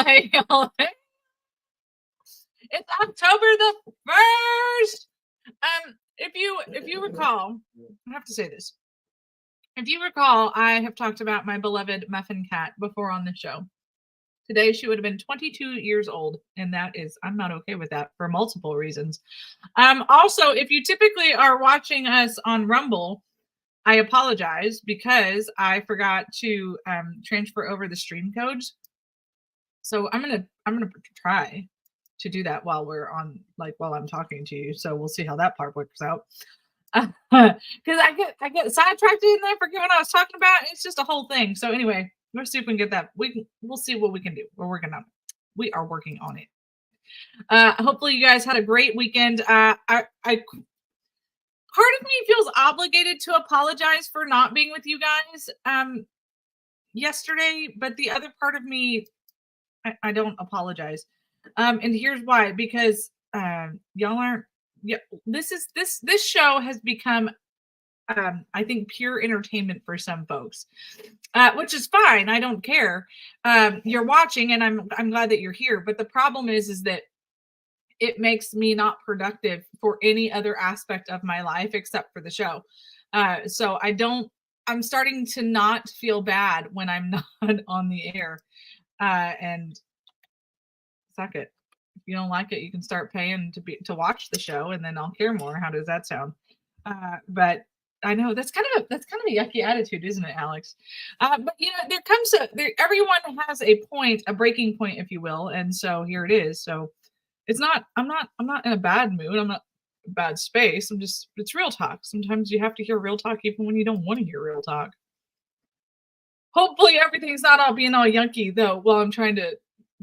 Hey, y'all. It's October the 1st. If you recall, I have to say this. If you recall, I have talked about my beloved Muffin Cat before on the show. Today she would have been 22 years old, and I'm not okay with that for multiple reasons. Also, if you typically are watching us on Rumble, I apologize because I forgot to transfer over the stream codes. So I'm gonna try to do that while while I'm talking to you. So we'll see how that part works out. Because I get sidetracked and I forget what I was talking about. It's just a whole thing. So anyway, let's see if we can get that. We'll see what we can do. We're working on it. We are working on it. Hopefully you guys had a great weekend. I part of me feels obligated to apologize for not being with you guys yesterday, but the other part of me, I don't apologize. And here's why, because y'all aren't, yeah, this show has become I think pure entertainment for some folks, which is fine. I don't care. You're watching and I'm glad that you're here. But the problem is that it makes me not productive for any other aspect of my life except for the show. So I'm starting to not feel bad when I'm not on the air. And suck it. If you don't like it, you can start paying to watch the show, and then I'll care more. How does that sound? But I know that's kind of a yucky attitude, isn't it, Alex? But everyone has a point, a breaking point, if you will, and so here it is. So it's not. I'm not in a bad mood. I'm not in a bad space. It's real talk. Sometimes you have to hear real talk even when you don't want to hear real talk. Hopefully everything's not all being all yucky though while I'm trying to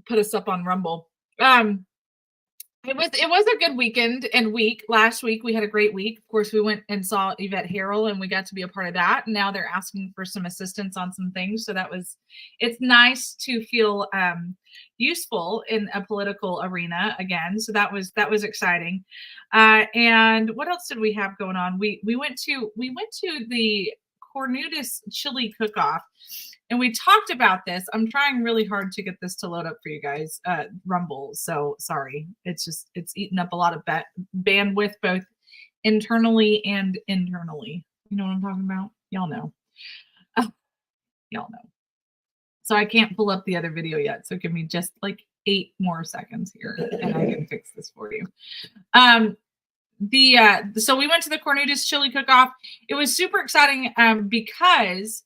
put us up on Rumble. It was a good weekend and week. Last week we had a great week. Of course, we went and saw Yvette Harrell and we got to be a part of that. And now they're asking for some assistance on some things. So it's nice to feel useful in a political arena again. So that was exciting. And what else did we have going on? We went to the Cornutus chili cook-off. And we talked about this. I'm trying really hard to get this to load up for you guys, Rumble. So sorry. It's eaten up a lot of bandwidth, both internally and internally. You know what I'm talking about? Y'all know. Y'all know. So I can't pull up the other video yet. So give me just like 8 more seconds here and I can fix this for you. So we went to the Cornutus chili cook-off. It was super exciting because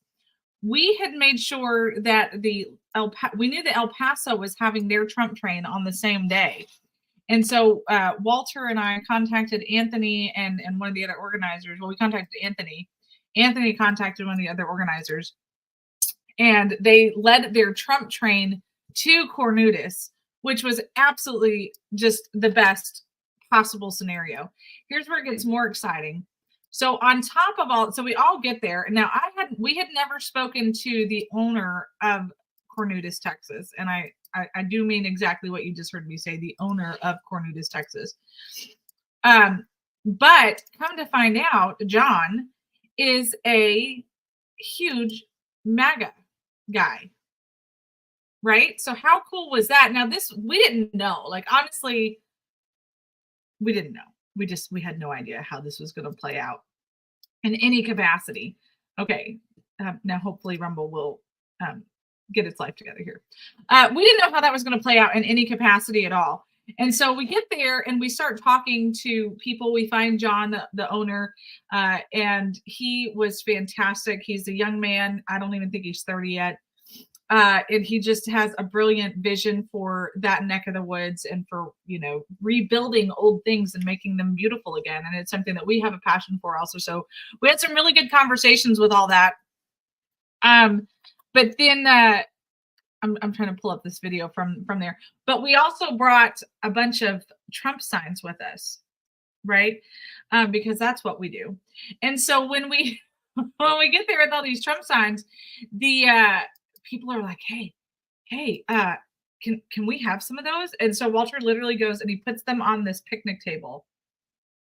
we had made sure that we knew that El Paso was having their Trump train on the same day. And so Walter and I contacted Anthony and one of the other organizers. Well, we contacted Anthony. Anthony contacted one of the other organizers. And they led their Trump train to Cornutus, which was absolutely just the best possible scenario. Here's where it gets more exciting. So on top of all, so we all get there. Now we had never spoken to the owner of Cornutus, Texas. And I do mean exactly what you just heard me say, the owner of Cornutus, Texas. But come to find out, John is a huge MAGA guy. Right? So how cool was that? Now we didn't know, like, honestly, we didn't know. We had no idea how this was going to play out in any capacity. Okay. Now hopefully Rumble will get its life together here. We didn't know how that was going to play out in any capacity at all. And so we get there and we start talking to people. We find John, the owner, and he was fantastic. He's a young man. I don't even think he's 30 yet. And he just has a brilliant vision for that neck of the woods and for, rebuilding old things and making them beautiful again. And it's something that we have a passion for also. So we had some really good conversations with all that. But then I'm trying to pull up this video from there. But we also brought a bunch of Trump signs with us, right? Because that's what we do. And so when we get there with all these Trump signs, the people are like, hey, can we have some of those? And so Walter literally goes and he puts them on this picnic table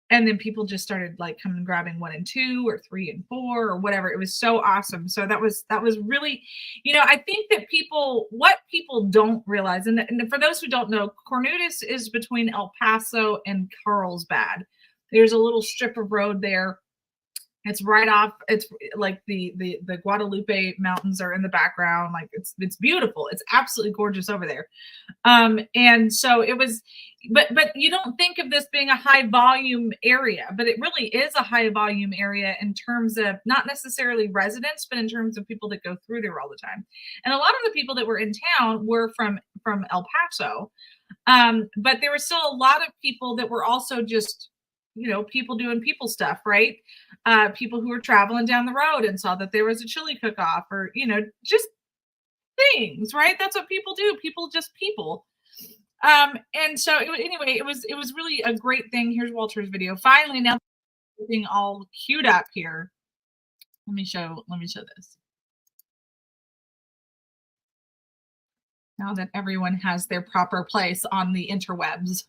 And then people just started like coming grabbing 1 and 2 or 3 and 4 or whatever. It was so awesome. So that was really, I think that what people don't realize, and for those who don't know, Cornutus is between El Paso and Carlsbad. There's a little strip of road there. It's right off. It's like the Guadalupe mountains are in the background. Like it's beautiful. It's absolutely gorgeous over there. And so it was, but you don't think of this being a high volume area, but it really is a high volume area in terms of not necessarily residents, but in terms of people that go through there all the time. And a lot of the people that were in town were from El Paso, but there were still a lot of people that were also just people doing people stuff, right? People who were traveling down the road and saw that there was a chili cook-off, or just things, right? That's what people do. People just people. And so anyway, it was really a great thing. Here's Walter's video. Finally, now everything all queued up here. Let me show this. Now that everyone has their proper place on the interwebs.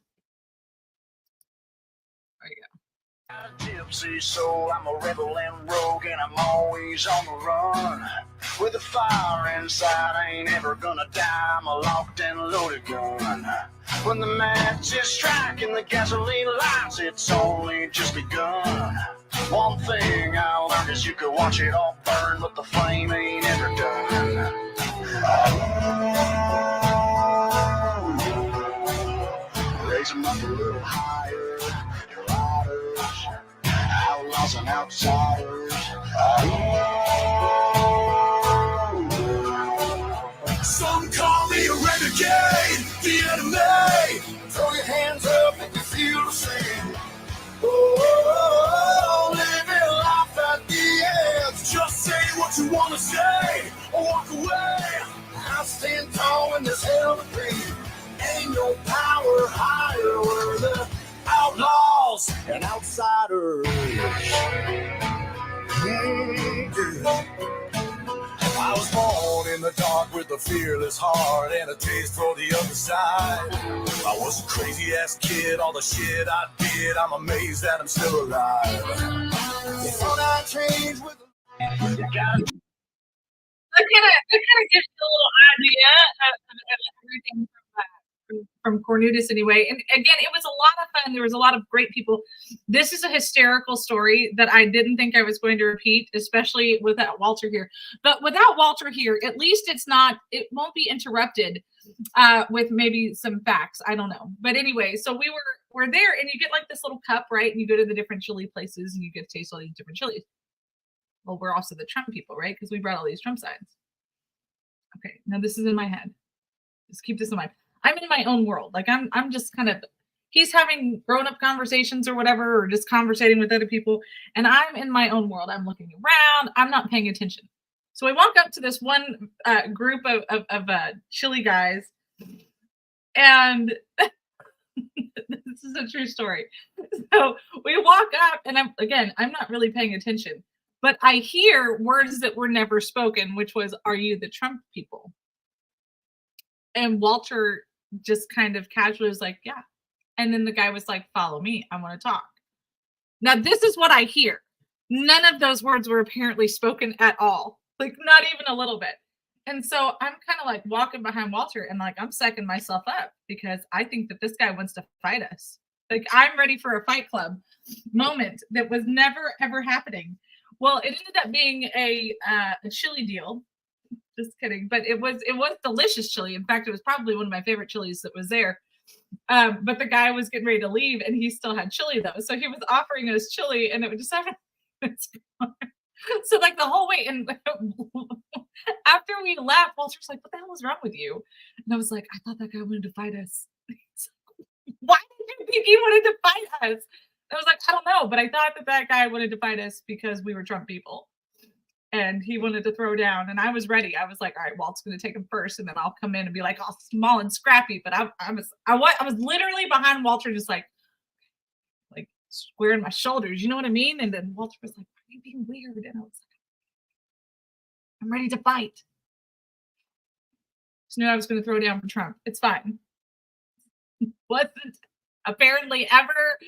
There you go. Gypsy, so I'm a rebel and rogue, and I'm always on the run. With a fire inside, I ain't ever gonna die. I'm a locked and loaded gun. When the matches strike and the gasoline lights, it's only just begun. One thing I learned is you could watch it all burn, but the flame ain't ever done. Raise 'em up a little higher. Outlaws and outsiders. Some call me a renegade, the enemy. Throw your hands up if you feel the same. Oh, living life at the edge. Just say what you want to say or walk away. I stand tall in this hell to be. Ain't no power higher. We're the outlaws and outsiders. I was born in the dark with a fearless heart and a taste for the other side. I was a crazy ass kid, all the shit I did, I'm amazed that I'm still alive. Before I change with That kind of gives you a little idea of everything from Cornutus anyway. And again, it was a lot of fun. There was a lot of great people. This is a hysterical story that I didn't think I was going to repeat, especially without Walter here. But without Walter here, at least it won't be interrupted with maybe some facts. I don't know. But anyway, so we're there, and you get like this little cup, right? And you go to the different chili places and you get to taste all these different chilies. Well, we're also the Trump people, right? Because we brought all these Trump signs. Okay, now this is in my head. Just keep this in mind. I'm in my own world. Like I'm just kind of, he's having grown-up conversations or whatever, or just conversating with other people, and I'm in my own world. I'm looking around. I'm not paying attention. So I walk up to this one group of chili guys, and this is a true story. So we walk up, and I'm not really paying attention, but I hear words that were never spoken, which was, "Are you the Trump people?" And Walter just kind of casually was like, "Yeah." And then the guy was like, "Follow me. I want to talk." Now, this is what I hear. None of those words were apparently spoken at all. Like, not even a little bit. And so I'm kind of like walking behind Walter, and like I'm psyching myself up because I think that this guy wants to fight us. Like, I'm ready for a Fight Club moment that was never ever happening. Well, it ended up being a chili deal. Just kidding. But it was delicious chili. In fact, it was probably one of my favorite chilies that was there. But the guy was getting ready to leave, and he still had chili though. So he was offering us chili, and it would just have so like the whole way. And after we left, Walter's like, "What the hell was wrong with you?" And I was like, "I thought that guy wanted to fight us." Why did you think he wanted to fight us? I was like, "I don't know, but I thought that guy wanted to fight us because we were Trump people." And he wanted to throw down, and I was ready. I was like, "All right, Walt's going to take him first, and then I'll come in and be like all small and scrappy." But I was literally behind Walter, just like squaring my shoulders. You know what I mean? And then Walter was like, "Why are you being weird?" And I was like, "I'm ready to fight." Just knew I was going to throw down for Trump. It's fine. Wasn't apparently ever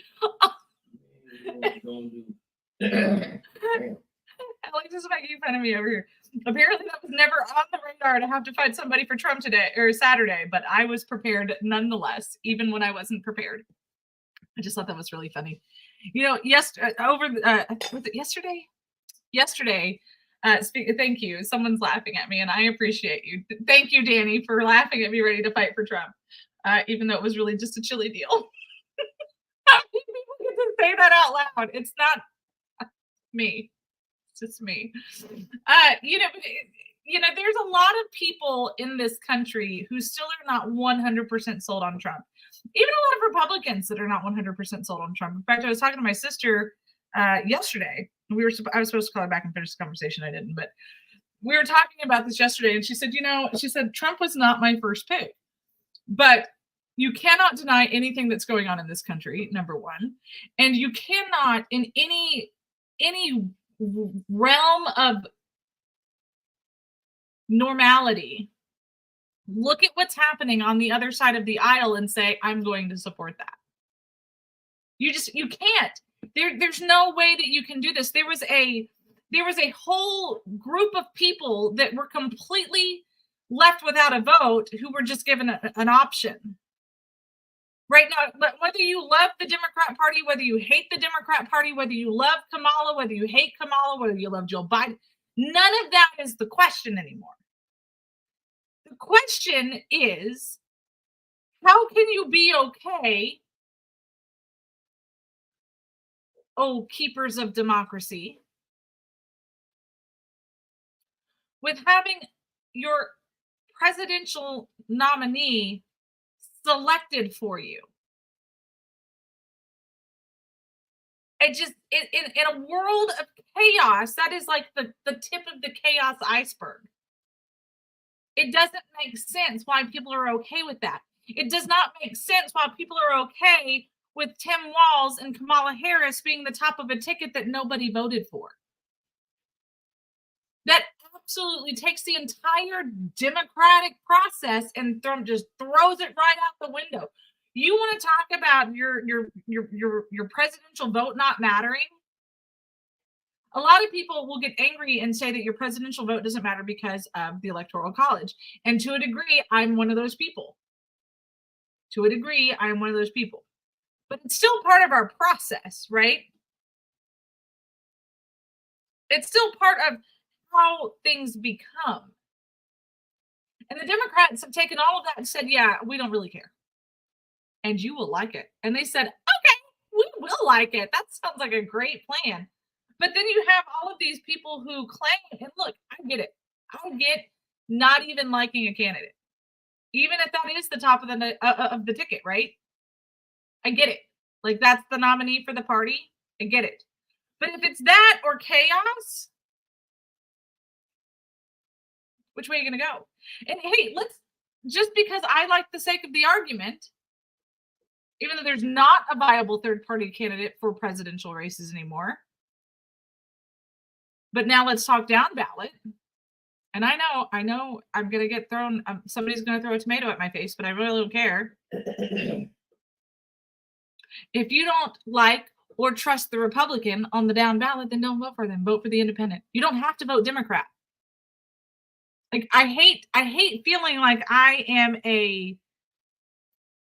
Alex is making fun of me over here. Apparently, that was never on the radar to have to find somebody for Trump today or Saturday, but I was prepared nonetheless, even when I wasn't prepared. I just thought that was really funny. You know, was it yesterday? Yesterday, thank you. Someone's laughing at me, and I appreciate you. Thank you, Danny, for laughing at me ready to fight for Trump, even though it was really just a chilly deal. How many people get to say that out loud? It's not me. It's just me. There's a lot of people in this country who still are not 100% sold on Trump. Even a lot of Republicans that are not 100% sold on Trump. In fact, I was talking to my sister yesterday. I was supposed to call her back and finish the conversation. I didn't, but we were talking about this yesterday, and she said, Trump was not my first pick, but you cannot deny anything that's going on in this country, number one, and you cannot in any realm of normality look at what's happening on the other side of the aisle and say, I'm going to support that. You can't. There's no way that you can do this. There was a whole group of people that were completely left without a vote who were just given an option. Right now, whether you love the Democrat Party, whether you hate the Democrat Party, whether you love Kamala, whether you hate Kamala, whether you love Joe Biden, none of that is the question anymore. The question is, how can you be okay, oh, keepers of democracy, with having your presidential nominee selected for you? It just, in a world of chaos, that is like the tip of the chaos iceberg. It doesn't make sense why people are okay with that. It does not make sense why people are okay with Tim Walz and Kamala Harris being the top of a ticket that nobody voted for. That absolutely takes the entire democratic process and just throws it right out the window. You want to talk about your presidential vote not mattering? A lot of people will get angry and say that your presidential vote doesn't matter because of the Electoral College. And to a degree, I'm one of those people. But it's still part of our process, right? It's still part of how things become. And the Democrats have taken all of that and said, yeah, we don't really care. And you will like it. And they said, okay, we will like it. That sounds like a great plan. But then you have all of these people who claim, and look, I get it. I get not even liking a candidate, even if that is the top of the ticket, right? I get it. Like, that's the nominee for the party. I get it. But if it's that or chaos, which way are you going to go? And hey, just because I like the sake of the argument, even though there's not a viable third-party candidate for presidential races anymore, but now let's talk down ballot. And I know I'm going to get thrown, somebody's going to throw a tomato at my face, but I really don't care. If you don't like or trust the Republican on the down ballot, then don't vote for them. Vote for the independent. You don't have to vote Democrat. Like, I hate feeling like I am a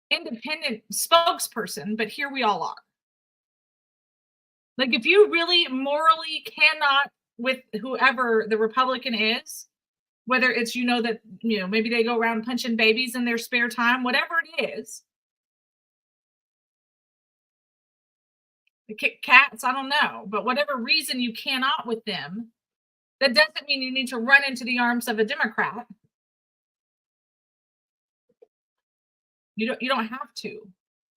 independent spokesperson, but here we all are. Like, if you really morally cannot with whoever the Republican is, whether it's, that, maybe they go around punching babies in their spare time, whatever it is, they kick cats, I don't know, but whatever reason you cannot with them, that doesn't mean you need to run into the arms of a Democrat. You don't have to.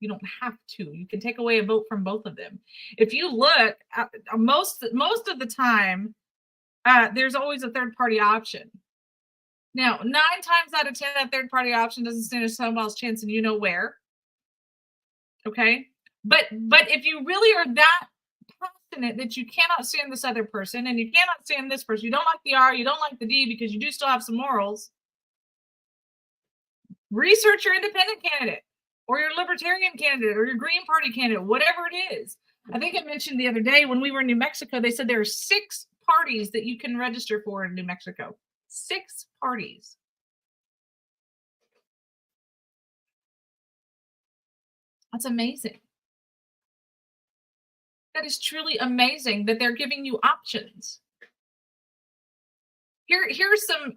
You don't have to. You can take away a vote from both of them. If you look, most of the time, there's always a third-party option. Now, 9 times out of 10, that third-party option doesn't stand a snowball's chance, and you know where. Okay? But if you really are that passionate that you cannot stand this other person, and you cannot stand this person, you don't like the R, you don't like the D, because you do still have some morals, research your independent candidate, or your libertarian candidate, or your Green Party candidate, whatever it is. I think I mentioned the other day when we were in New Mexico, they said there are 6 parties that you can register for in New Mexico. 6 parties. That's amazing. That is truly amazing that they're giving you options. Here's some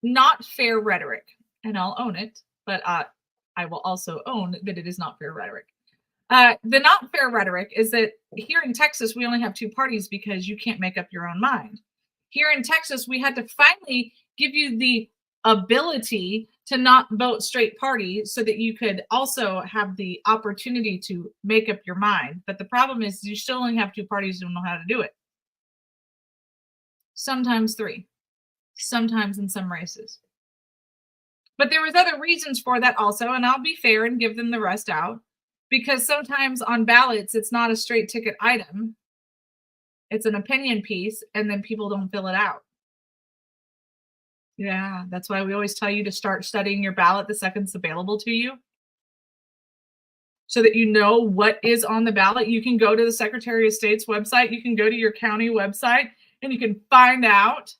not fair rhetoric, and I'll own it, but I will also own that it is not fair rhetoric. The not fair rhetoric is that here in Texas, we only have 2 parties because you can't make up your own mind. Here in Texas, we had to finally give you the ability to not vote straight party so that you could also have the opportunity to make up your mind. But the problem is you still only have 2 parties who don't know how to do it. Sometimes 3, sometimes in some races. But there was other reasons for that also, and I'll be fair and give them the rest out. Because sometimes on ballots, it's not a straight ticket item. It's an opinion piece, and then people don't fill it out. Yeah, that's why we always tell you to start studying your ballot the second it's available to you. So that you know what is on the ballot. You can go to the Secretary of State's website. You can go to your county website, and you can find out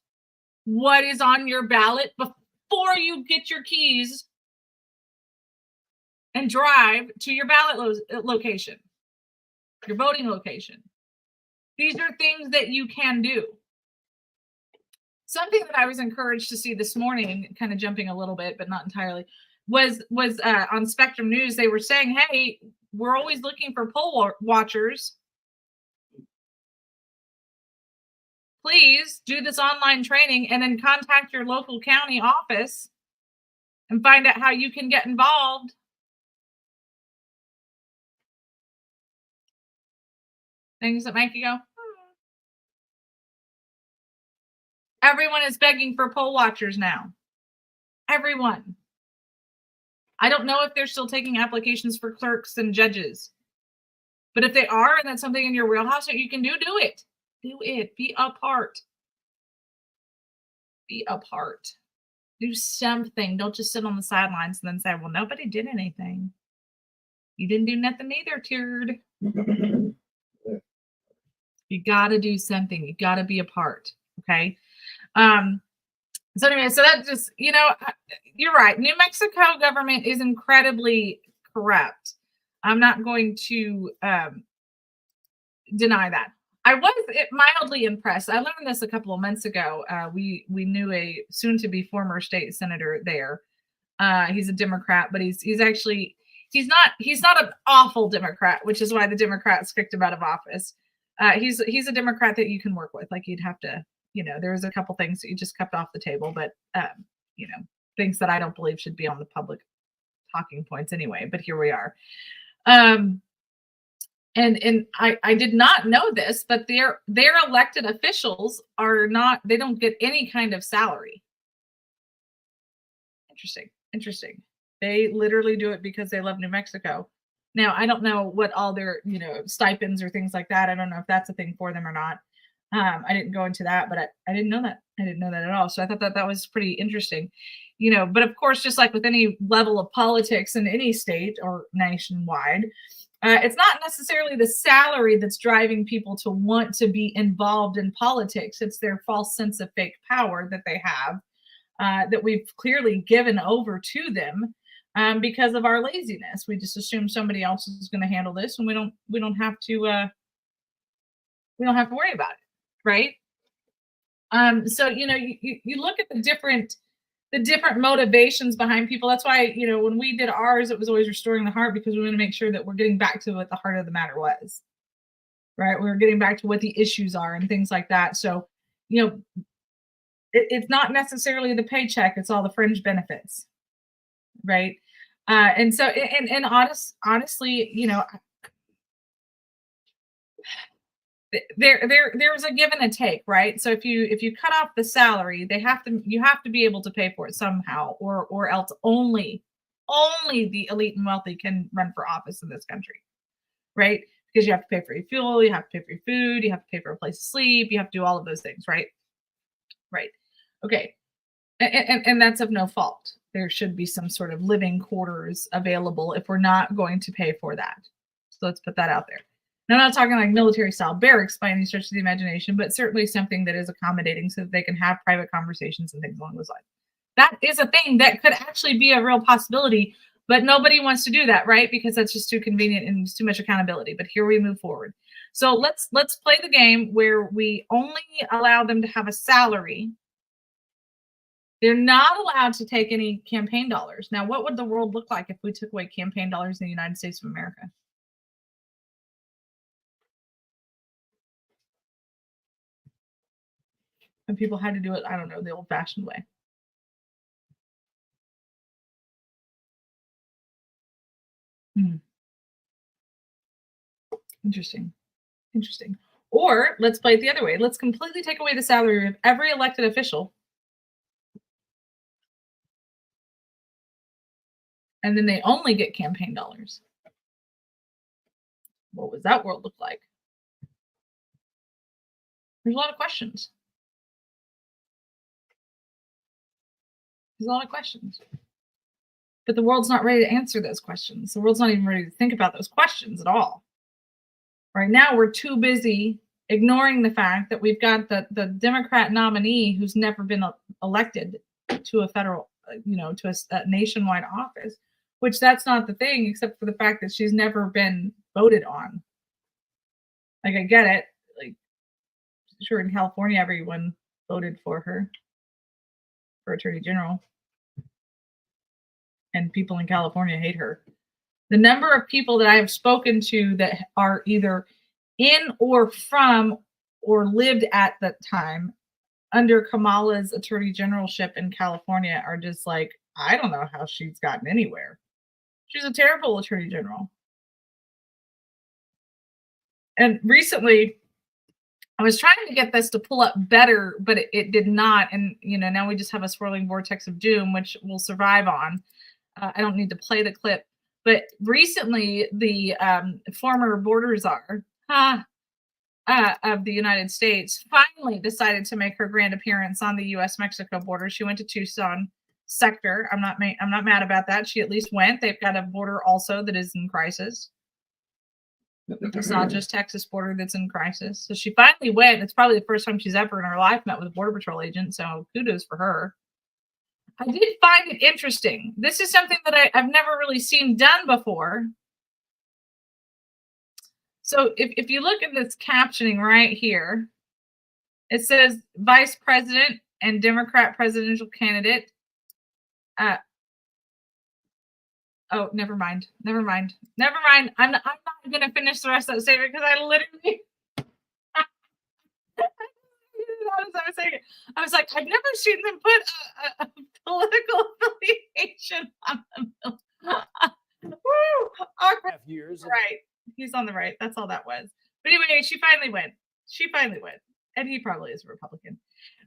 what is on your ballot before you get your keys and drive to your ballot location, your voting location. These are things that you can do. Something that I was encouraged to see this morning, kind of jumping a little bit, but not entirely, was on Spectrum News. They were saying, hey, we're always looking for poll watchers. Please do this online training and then contact your local county office and find out how you can get involved. Things that make you go, Everyone is begging for poll watchers now. Everyone. I don't know if they're still taking applications for clerks and judges. But if they are, and that's something in your wheelhouse that you can do, do it. Do it. Be a part. Be a part. Do something. Don't just sit on the sidelines and then say, well, nobody did anything. You didn't do nothing either, turd. You got to do something. You got to be a part. Okay. So anyway, so that just, you're right. New Mexico government is incredibly corrupt. I'm not going to deny that. I was mildly impressed. I learned this a couple of months ago. We knew a soon-to-be former state senator there. He's a Democrat, but he's not an awful Democrat, which is why the Democrats kicked him out of office. He's a Democrat that you can work with. Like, you'd have to, there's a couple things that you just kept off the table, but things that I don't believe should be on the public talking points anyway. But here we are. And I did not know this, but their elected officials they don't get any kind of salary. Interesting. They literally do it because they love New Mexico. Now, I don't know what all their, stipends or things like that. I don't know if that's a thing for them or not. I didn't go into that, but I didn't know that. I didn't know that at all. So I thought that was pretty interesting, but of course, just like with any level of politics in any state or nationwide, it's not necessarily the salary that's driving people to want to be involved in politics. It's their false sense of fake power that they have, that we've clearly given over to them because of our laziness. We just assume somebody else is going to handle this, and we don't have to worry about it, right? So you look at the different motivations behind people. That's why, when we did ours, it was always restoring the heart, because we want to make sure that we're getting back to what the heart of the matter was, right? We're getting back to what the issues are and things like that. So, it's not necessarily the paycheck, it's all the fringe benefits, right? And so, and honestly, there's a give and a take, right? So if you cut off the salary, you have to be able to pay for it somehow, or else only the elite and wealthy can run for office in this country, right? Because you have to pay for your fuel, you have to pay for your food, you have to pay for a place to sleep, you have to do all of those things, right? Okay. And that's of no fault. There should be some sort of living quarters available if we're not going to pay for that. So let's put that out there. Now, I'm not talking like military style barracks by any stretch of the imagination, but certainly something that is accommodating so that they can have private conversations and things along those lines. That is a thing that could actually be a real possibility, but nobody wants to do that, right? Because that's just too convenient and too much accountability. But here we move forward. So let's play the game where we only allow them to have a salary. They're not allowed to take any campaign dollars. Now, what would the world look like if we took away campaign dollars in the United States of America? And people had to do it, I don't know, the old-fashioned way. Interesting. Interesting. Or let's play it the other way. Let's completely take away the salary of every elected official. And then they only get campaign dollars. What would that world look like? There's a lot of questions. There's a lot of questions. But the world's not ready to answer those questions. The world's not even ready to think about those questions at all. Right now, we're too busy ignoring the fact that we've got the Democrat nominee who's never been elected to a federal, to a nationwide office, which that's not the thing, except for the fact that she's never been voted on. Like, I get it. Like, sure, in California, everyone voted for her for Attorney General. And people in California hate her. The number of people that I have spoken to that are either in or from or lived at that time under Kamala's attorney generalship in California are just like, I don't know how she's gotten anywhere. She's a terrible attorney general. And recently, I was trying to get this to pull up better, but it did not. And, now we just have a swirling vortex of doom, which we'll survive on. I don't need to play the clip. But recently, the former border czar of the United States finally decided to make her grand appearance on the U.S.-Mexico border. She went to Tucson sector. I'm not mad about that. She at least went. They've got a border also that is in crisis. It's not just Texas border that's in crisis. So she finally went. It's probably the first time she's ever in her life met with a Border Patrol agent. So kudos for her. I did find it interesting. This is something that I've never really seen done before. So if you look at this captioning right here, it says Vice President and Democrat presidential candidate. Oh, never mind. I'm not going to finish the rest of that statement because I literally. I was like, I've never seen them put a political affiliation on them. Woo! Awkward. Years. Right. He's on the right. That's all that was. But anyway, she finally went. And he probably is a Republican.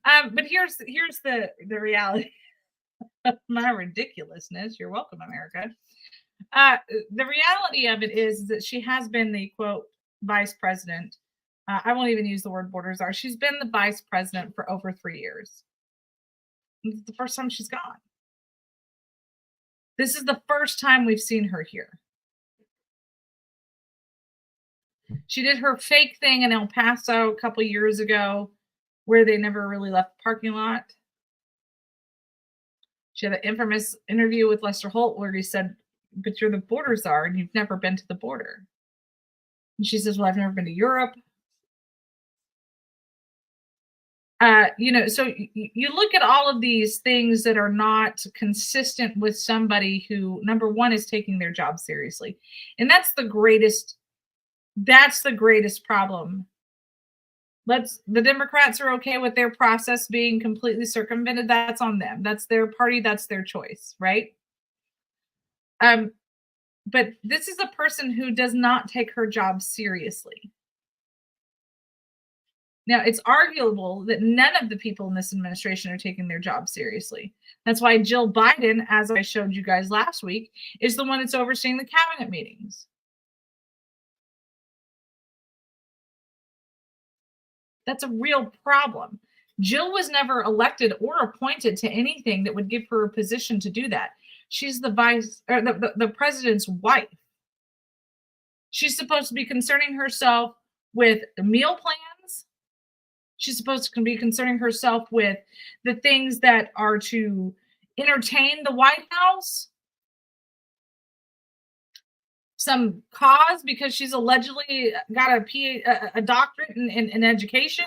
But here's the reality of my ridiculousness. You're welcome, America. The reality of it is that she has been the, quote, vice president. I won't even use the word border czar. She's been the vice president for over 3 years. This is the first time she's gone. This is the first time we've seen her here. She did her fake thing in El Paso a couple years ago where they never really left the parking lot. She had an infamous interview with Lester Holt where he said, but you're the border czar and you've never been to the border. And she says, well, I've never been to Europe. So you look at all of these things that are not consistent with somebody who, number one, is taking their job seriously. And that's the greatest problem. The Democrats are okay with their process being completely circumvented. That's on them. That's their party. That's their choice, right? But this is a person who does not take her job seriously. Now, it's arguable that none of the people in this administration are taking their job seriously. That's why Jill Biden, as I showed you guys last week, is the one that's overseeing the cabinet meetings. That's a real problem. Jill was never elected or appointed to anything that would give her a position to do that. She's the president's wife. She's supposed to be concerning herself with meal plans. She's supposed to be concerning herself with the things that are to entertain the White House. Some cause because she's allegedly got a doctorate in education.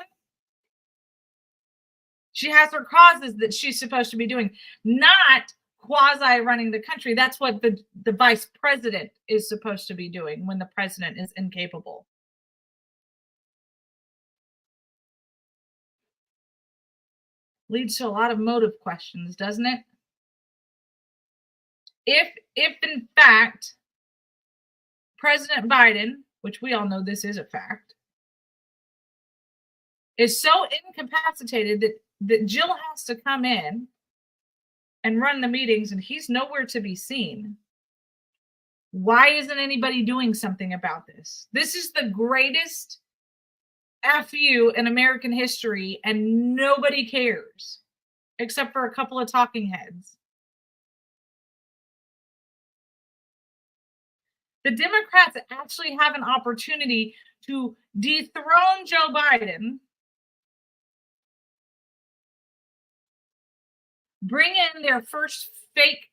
She has her causes that she's supposed to be doing, not quasi running the country. That's what the vice president is supposed to be doing when the president is incapable. Leads to a lot of motive questions, doesn't it? If in fact President Biden, which we all know this is a fact, is so incapacitated that Jill has to come in and run the meetings and he's nowhere to be seen, why isn't anybody doing something about this? This is the greatest FU in American history and nobody cares except for a couple of talking heads. The Democrats actually have an opportunity to dethrone Joe Biden, bring in their first fake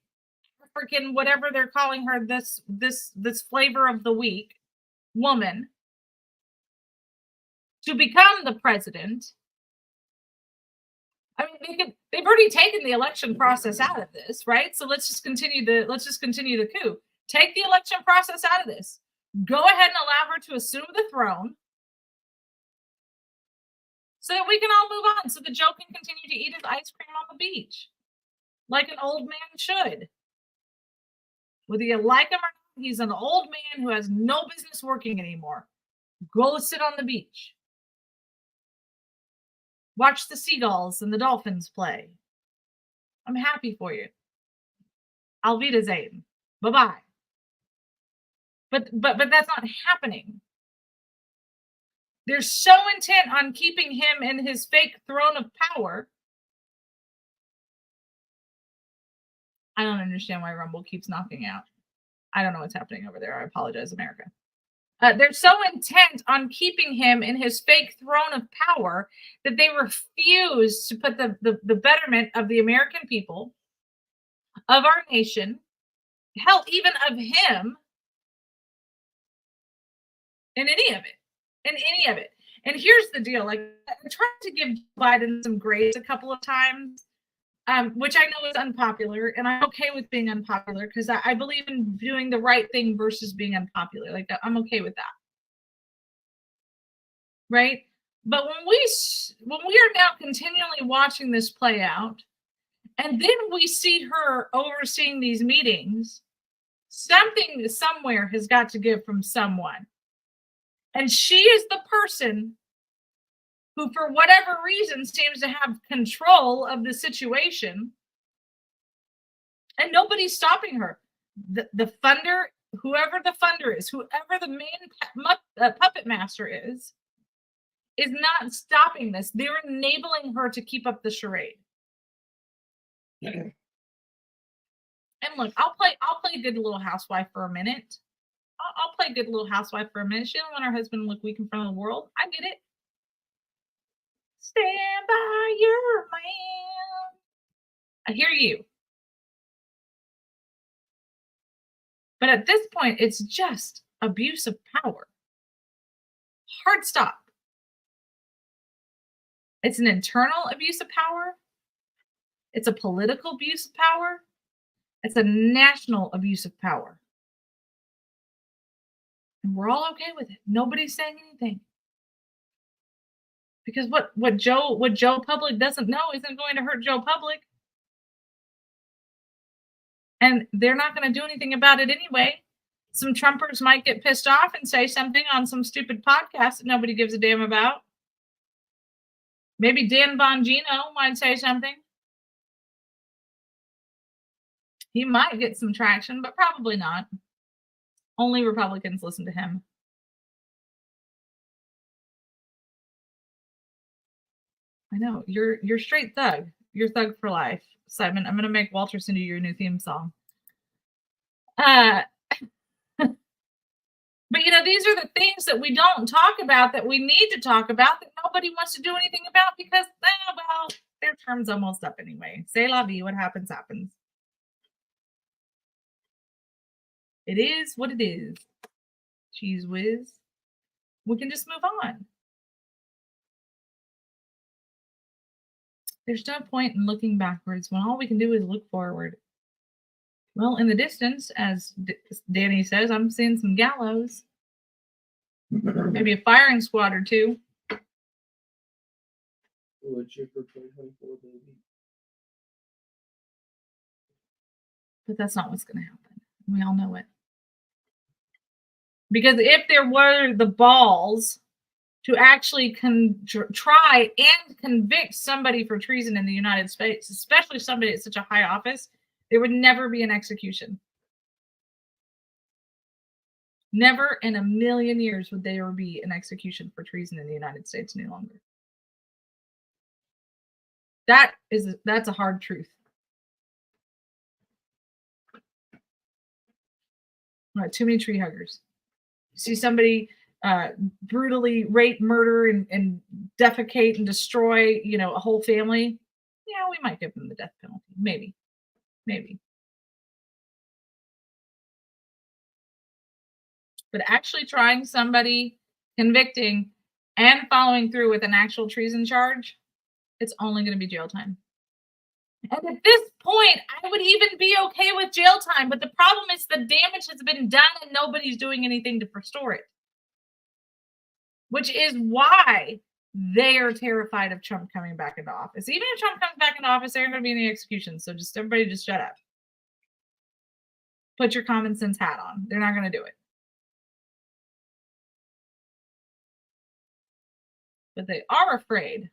freaking whatever they're calling her, this flavor of the week woman, to become the president. I mean, they've already taken the election process out of this, right? So let's just continue the coup. Take the election process out of this. Go ahead and allow her to assume the throne so that we can all move on, so that Joe can continue to eat his ice cream on the beach like an old man should. Whether you like him or not, he's an old man who has no business working anymore. Go sit on the beach. Watch the seagulls and the dolphins play. I'm happy for you. Auf Wiedersehen. Bye-bye. But that's not happening. They're so intent on keeping him in his fake throne of power. I don't understand why Rumble keeps knocking out. I don't know what's happening over there. I apologize, America. They're so intent on keeping him in his fake throne of power that they refuse to put the betterment of the American people, of our nation, hell, even of him, in any of it. And here's the deal. Like, I tried to give Biden some grace a couple of times, which I know is unpopular, and I'm okay with being unpopular because I believe in doing the right thing versus being unpopular. Like, I'm okay with that, right? But when we are now continually watching this play out, and then we see her overseeing these meetings, something somewhere has got to give from someone. And she is the person who, for whatever reason, seems to have control of the situation. And nobody's stopping her. The funder, whoever the funder is, whoever the main puppet master is not stopping this. They're enabling her to keep up the charade. And look, I'll play good little housewife for a minute. I'll play good little housewife for a minute. She don't want her husband to look weak in front of the world. I get it. Stand by your man. I hear you. But at this point, it's just abuse of power. Hard stop. It's an internal abuse of power. It's a political abuse of power. It's a national abuse of power. And we're all okay with it. Nobody's saying anything. Because what Joe Public doesn't know isn't going to hurt Joe Public. And they're not going to do anything about it anyway. Some Trumpers might get pissed off and say something on some stupid podcast that nobody gives a damn about. Maybe Dan Bongino might say something. He might get some traction, but probably not. Only Republicans listen to him. I know. You're straight thug. You're thug for life. Simon, I'm going to make Walter send you your new theme song. But But these are the things that we don't talk about that we need to talk about that nobody wants to do anything about because, well, their term's almost up anyway. C'est la vie. What happens, happens. It is what it is. Cheese whiz. We can just move on. There's no point in looking backwards when all we can do is look forward. Well, in the distance, as Danny says, I'm seeing some gallows. Maybe a firing squad or two. Wood chipper 2024, baby. But that's not what's going to happen. We all know it. Because if there were the balls to actually try and convict somebody for treason in the United States, especially somebody at such a high office, there would never be an execution. Never in a million years would there be an execution for treason in the United States any longer. That's a hard truth. Not too many tree huggers. See somebody brutally rape, murder, and defecate and destroy, a whole family. Yeah, we might give them the death penalty. Maybe. But actually trying somebody, convicting, and following through with an actual treason charge, it's only going to be jail time. And at this point, I would even be okay with jail time. But the problem is the damage has been done and nobody's doing anything to restore it. Which is why they are terrified of Trump coming back into office. Even if Trump comes back into office, there aren't going to be any executions. So everybody just shut up. Put your common sense hat on. They're not going to do it. But they are afraid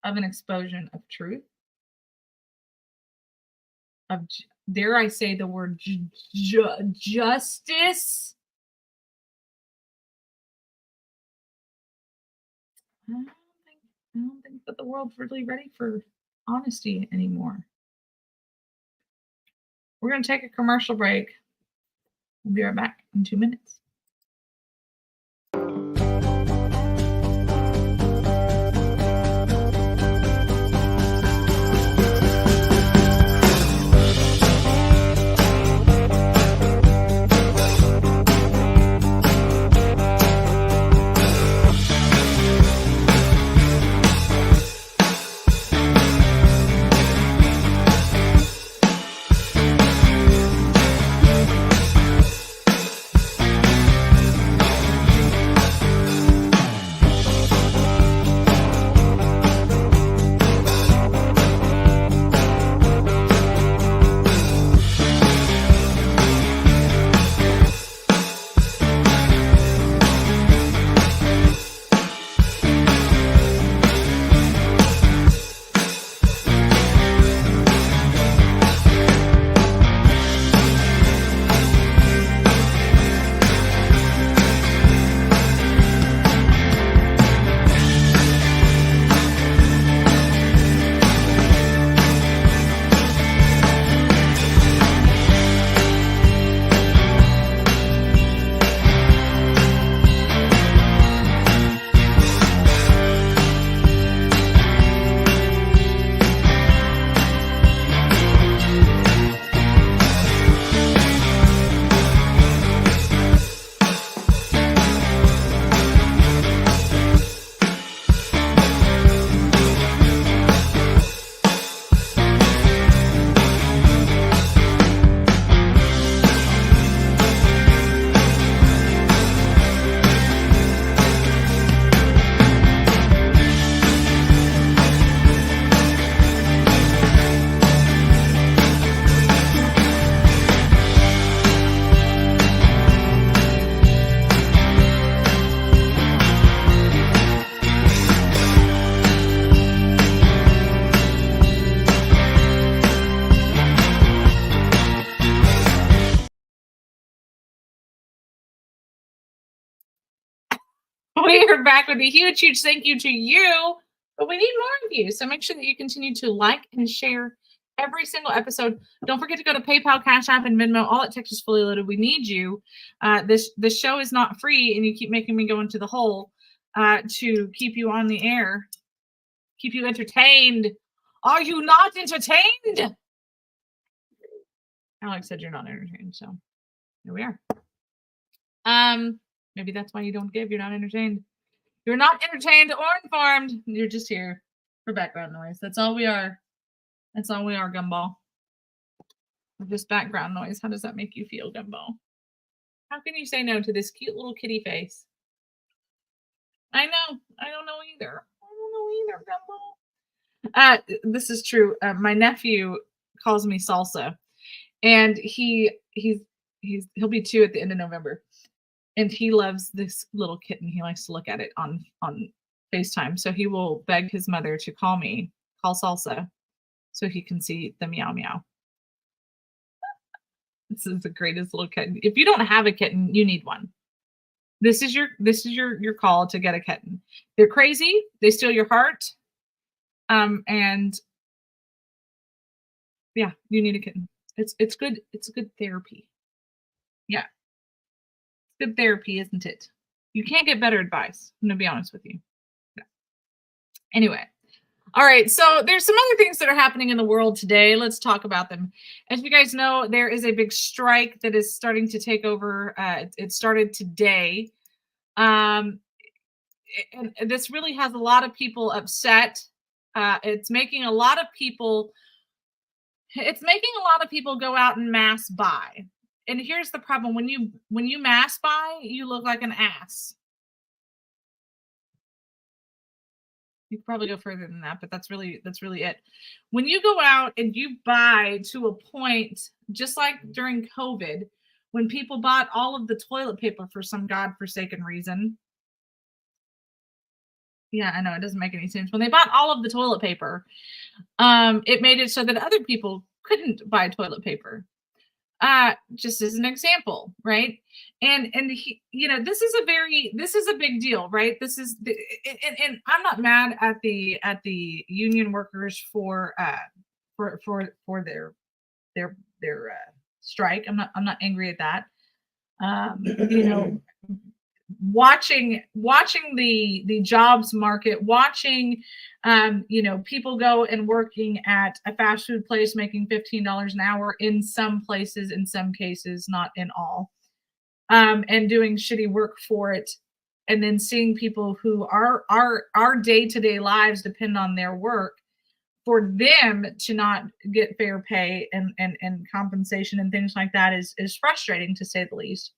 of an explosion of truth, of, dare I say the word, justice. I don't think that the world's really ready for honesty anymore. We're going to take a commercial break. We'll be right back in 2 minutes. We are back with a huge thank you to you, but we need more of you. So make sure that you continue to like and share every single episode. Don't forget to go to PayPal, Cash App, and Venmo. All it takes is Fully Loaded. We need you. This show is not free, and you keep making me go into the hole to keep you on the air, keep you entertained. Are you not entertained? Alex said you're not entertained, so here we are. Maybe that's why you don't give. You're not entertained. You're not entertained or informed. You're just here for background noise. That's all we are. That's all we are, Gumball. We're just background noise. How does that make you feel, Gumball? How can you say no to this cute little kitty face? I know. I don't know either. This is true. My nephew calls me Salsa, and he'll be 2 at the end of November, and he loves this little kitten. He likes to look at it on FaceTime, so he will beg his mother to call Salsa, so he can see the meow meow. This is the greatest little kitten. If you don't have a kitten, you need one. This is your call to get a kitten. They're crazy. They steal your heart. And yeah, you need a kitten. It's good. It's good therapy. Yeah. It's good therapy, isn't it? You can't get better advice. I'm gonna be honest with you. Yeah. Anyway. All right, so there's some other things that are happening in the world today. Let's talk about them. As you guys know, there is a big strike that is starting to take over. It started today. And this really has a lot of people upset. It's making a lot of people go out and mass buy. And here's the problem. When you mass buy, you look like an ass. You could probably go further than that, but that's really it. When you go out and you buy to a point, just like during COVID, when people bought all of the toilet paper for some godforsaken reason. Yeah, I know it doesn't make any sense. When they bought all of the toilet paper, it made it so that other people couldn't buy toilet paper. Just as an example, right? And he, this is a big deal, right? This is and I'm not mad at the union workers for their strike. I'm not angry at that. Watching the jobs market, watching people go and working at a fast food place making $15 an hour in some places, in some cases, not in all, and doing shitty work for it, and then seeing people who our day-to-day lives depend on their work, for them to not get fair pay and compensation and things like that is frustrating, to say the least.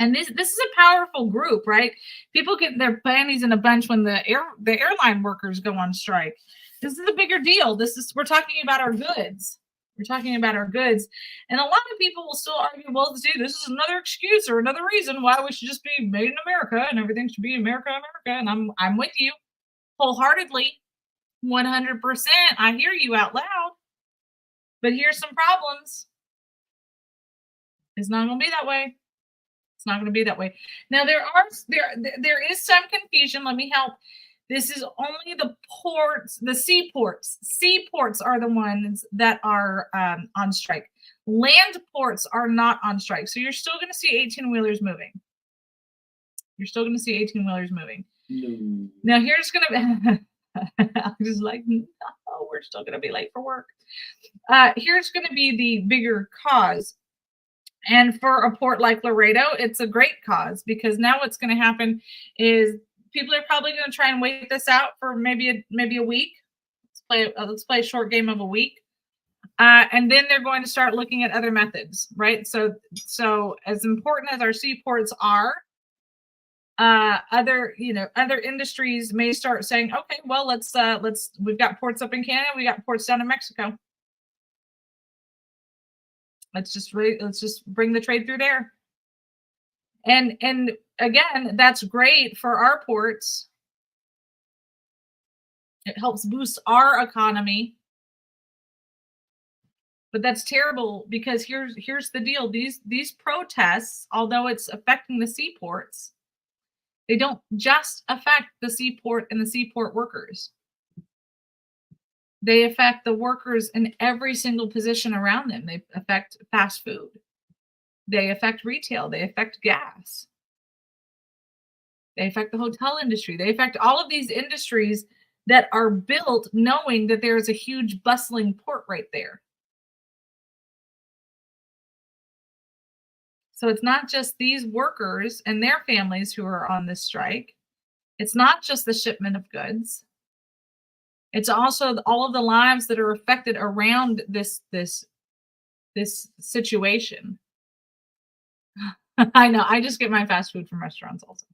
And this is a powerful group, right? People get their panties in a bunch when the airline workers go on strike. This is a bigger deal. We're talking about our goods. We're talking about our goods. And a lot of people will still argue, well, see, this is another excuse or another reason why we should just be made in America and everything should be America. And I'm with you wholeheartedly, 100%. I hear you out loud. But here's some problems. It's not going to be that way. It's not going to be that way. Now there is some confusion. Let me help. This is only the ports, the seaports. Seaports are the ones that are on strike. Land ports are not on strike. So you're still going to see 18-wheelers moving. You're still going to see 18-wheelers moving. No. Now here's going to be, I'm just like, no, we're still going to be late for work. Here's going to be the bigger cause. And for a port like Laredo, it's a great cause, because now what's going to happen is people are probably going to try and wait this out for maybe a week. Let's play a short game of a week, and then they're going to start looking at other methods, right? So as important as our seaports are, other industries may start saying, okay, well, we've got ports up in Canada, we got ports down in Mexico. Let's just bring the trade through there. And again, that's great for our ports. It helps boost our economy. But that's terrible, because here's the deal. These protests, although it's affecting the seaports, they don't just affect the seaport and the seaport workers. They affect the workers in every single position around them. They affect fast food. They affect retail. They affect gas. They affect the hotel industry. They affect all of these industries that are built knowing that there is a huge bustling port right there. So it's not just these workers and their families who are on this strike. It's not just the shipment of goods. It's also all of the lives that are affected around this situation. I know. I just get my fast food from restaurants also.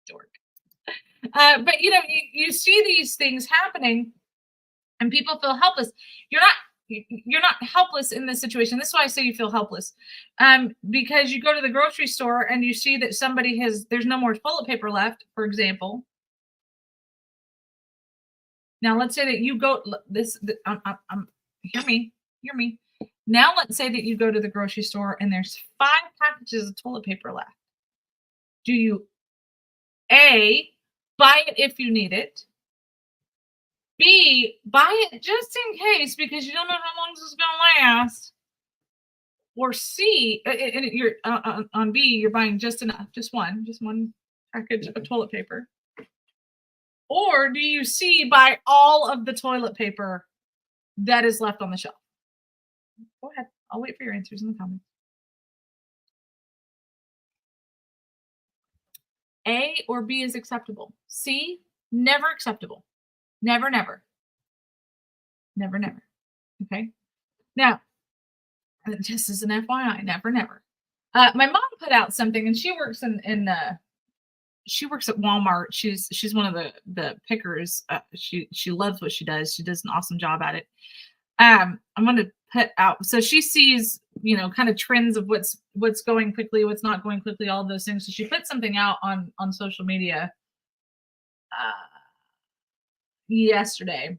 Dork. But you see these things happening, and people feel helpless. You're not helpless in this situation. This is why I say you feel helpless, because you go to the grocery store and you see that there's no more toilet paper left, for example. Now let's say that you go hear me. Now let's say that you go to the grocery store and there's 5 packages of toilet paper left. Do you A, buy it if you need it? B, buy it just in case because you don't know how long this is going to last? Or C, you're on B, you're buying just enough, just one package of toilet paper. Or do you C, buy all of the toilet paper that is left on the shelf? Go ahead. I'll wait for your answers in the comments. A or B is acceptable. C, never acceptable. Never, never. Never, never. Okay. Now, just as an FYI, never, never. My mom put out something, and she works she works at Walmart. She's one of the pickers. She loves what she does. She does an awesome job at it. I'm going to put out, so she sees, kind of trends of what's going quickly, what's not going quickly, all of those things. So she put something out on social media yesterday.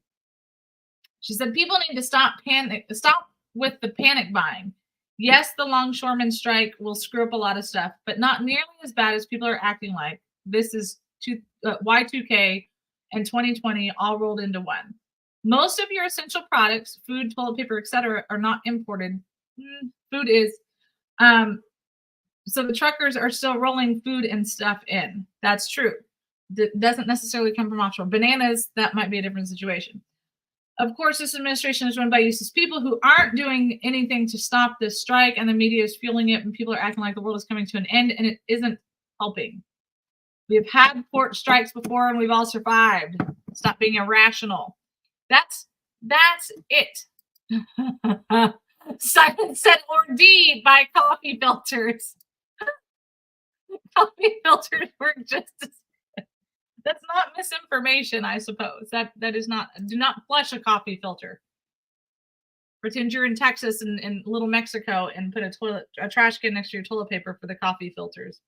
She said people need to stop with the panic buying. Yes, the longshoreman strike will screw up a lot of stuff, but not nearly as bad as people are acting like. This is Y2K and 2020 all rolled into one. Most of your essential products, food, toilet paper, etc., are not imported. Food is. So the truckers are still rolling food and stuff in. That's true. That doesn't necessarily come from offshore. Bananas, that might be a different situation. Of course, this administration is run by useless people who aren't doing anything to stop this strike, and the media is fueling it, and people are acting like the world is coming to an end, and it isn't helping. We've had port strikes before, and we've all survived. Stop being irrational. That's it. Simon said, or D, buy coffee filters. Coffee filters work just as good. That's not misinformation, I suppose. That is not. Do not flush a coffee filter. Pretend you're in Texas and little Mexico and put a trash can next to your toilet paper for the coffee filters.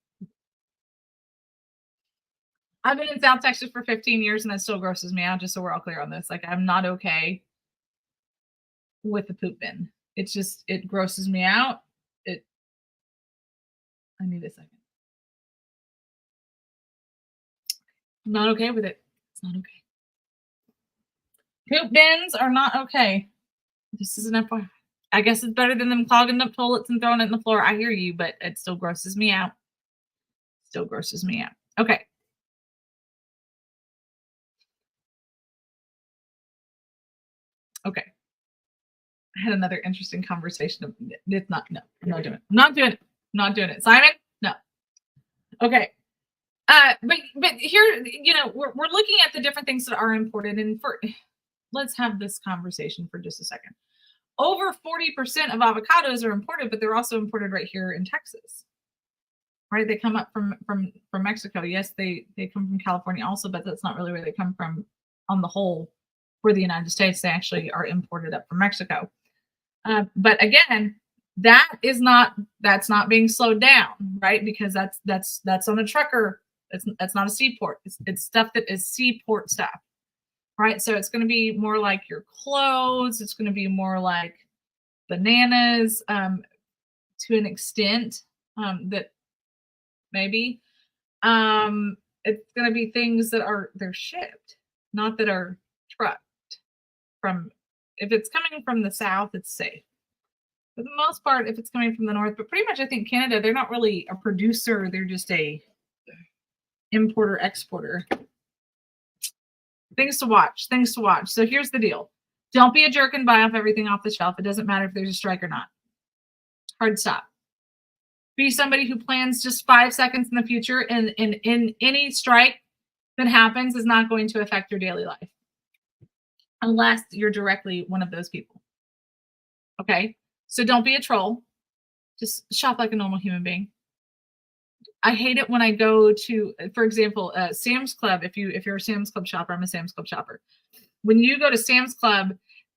I've been in South Texas for 15 years and that still grosses me out, just so we're all clear on this. Like, I'm not okay with the poop bin. It's just, it grosses me out. I need a second. I'm not okay with it. It's not okay. Poop bins are not okay. This is an FYI. I guess it's better than them clogging up toilets and throwing it in the floor. I hear you, but it still grosses me out. Still grosses me out. Okay. Okay. I had another interesting conversation. It's not, no, I'm not doing it. I'm not doing it. I'm not doing it. Simon? No. Okay. But here, we're looking at the different things that are imported, and let's have this conversation for just a second. Over 40% of avocados are imported, but they're also imported right here in Texas. Right? They come up from Mexico. Yes, they come from California also, but that's not really where they come from on the whole for the United States. They actually are imported up from Mexico. But again, that's not being slowed down, right? Because that's on a trucker. That's not a seaport. It's stuff that is seaport stuff, right? So it's going to be more like your clothes. It's going to be more like bananas to an extent that maybe it's going to be things that they're shipped, not that are trucked from, if it's coming from the south, it's safe. For the most part, if it's coming from the north, but pretty much I think Canada, they're not really a producer, they're just a importer, exporter. Things to watch. So here's the deal. Don't be a jerk and buy off everything off the shelf. It doesn't matter if there's a strike or not. Hard stop. Be somebody who plans just 5 seconds in the future, and in any strike that happens is not going to affect your daily life. Unless you're directly one of those people. Okay? So don't be a troll. Just shop like a normal human being. I hate it when I go to, for example, Sam's Club. If you're a Sam's Club shopper, I'm a Sam's Club shopper. When you go to Sam's Club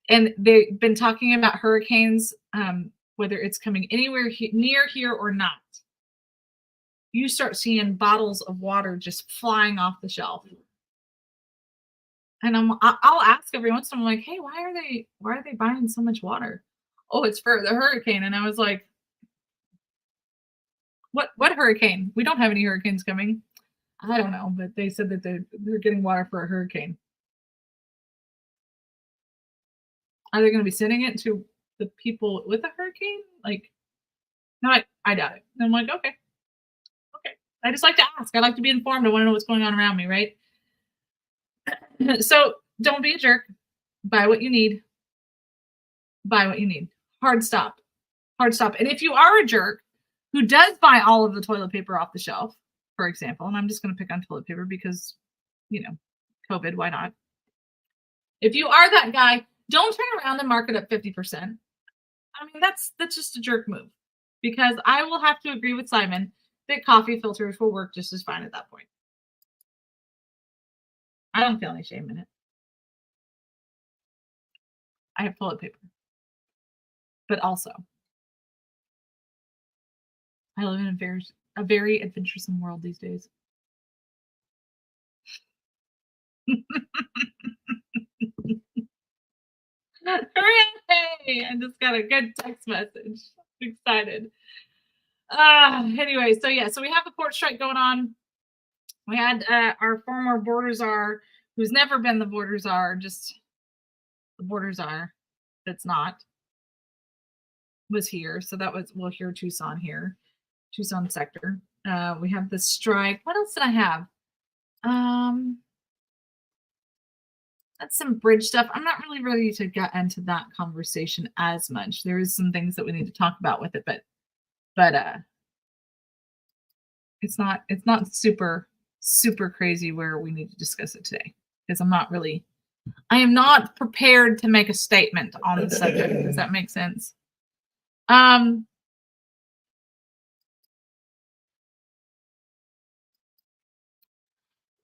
and they've been talking about hurricanes, whether it's coming anywhere near here or not, you start seeing bottles of water just flying off the shelf. And I'll ask every once in a while, like, hey, why are they buying so much water? Oh, it's for the hurricane. And I was like, what hurricane? We don't have any hurricanes coming. I don't know, but they said that they're getting water for a hurricane. Are they going to be sending it to the people with a hurricane? Like, no, I doubt it. And I'm like, okay. I just like to ask. I like to be informed. I want to know what's going on around me, right? So don't be a jerk. Buy what you need. Hard stop. And if you are a jerk who does buy all of the toilet paper off the shelf, for example, and I'm just going to pick on toilet paper because, COVID, why not? If you are that guy, don't turn around and mark it up 50%. I mean, that's just a jerk move, because I will have to agree with Simon that coffee filters will work just as fine at that point. I don't feel any shame in it. I have toilet paper. But also, I live in a very adventuresome world these days. Hooray! I just got a good text message. I'm excited. Anyway, so we have the port strike going on. We had our former border czar, who's never been the border czar, just the border czar that's not, was here. So that was, we'll hear Tucson here, Tucson sector. We have the strike. What else did I have? That's some bridge stuff. I'm not really ready to get into that conversation as much. There is some things that we need to talk about with it, but it's not super crazy where we need to discuss it today, because I am not prepared to make a statement on the subject. Does that make sense?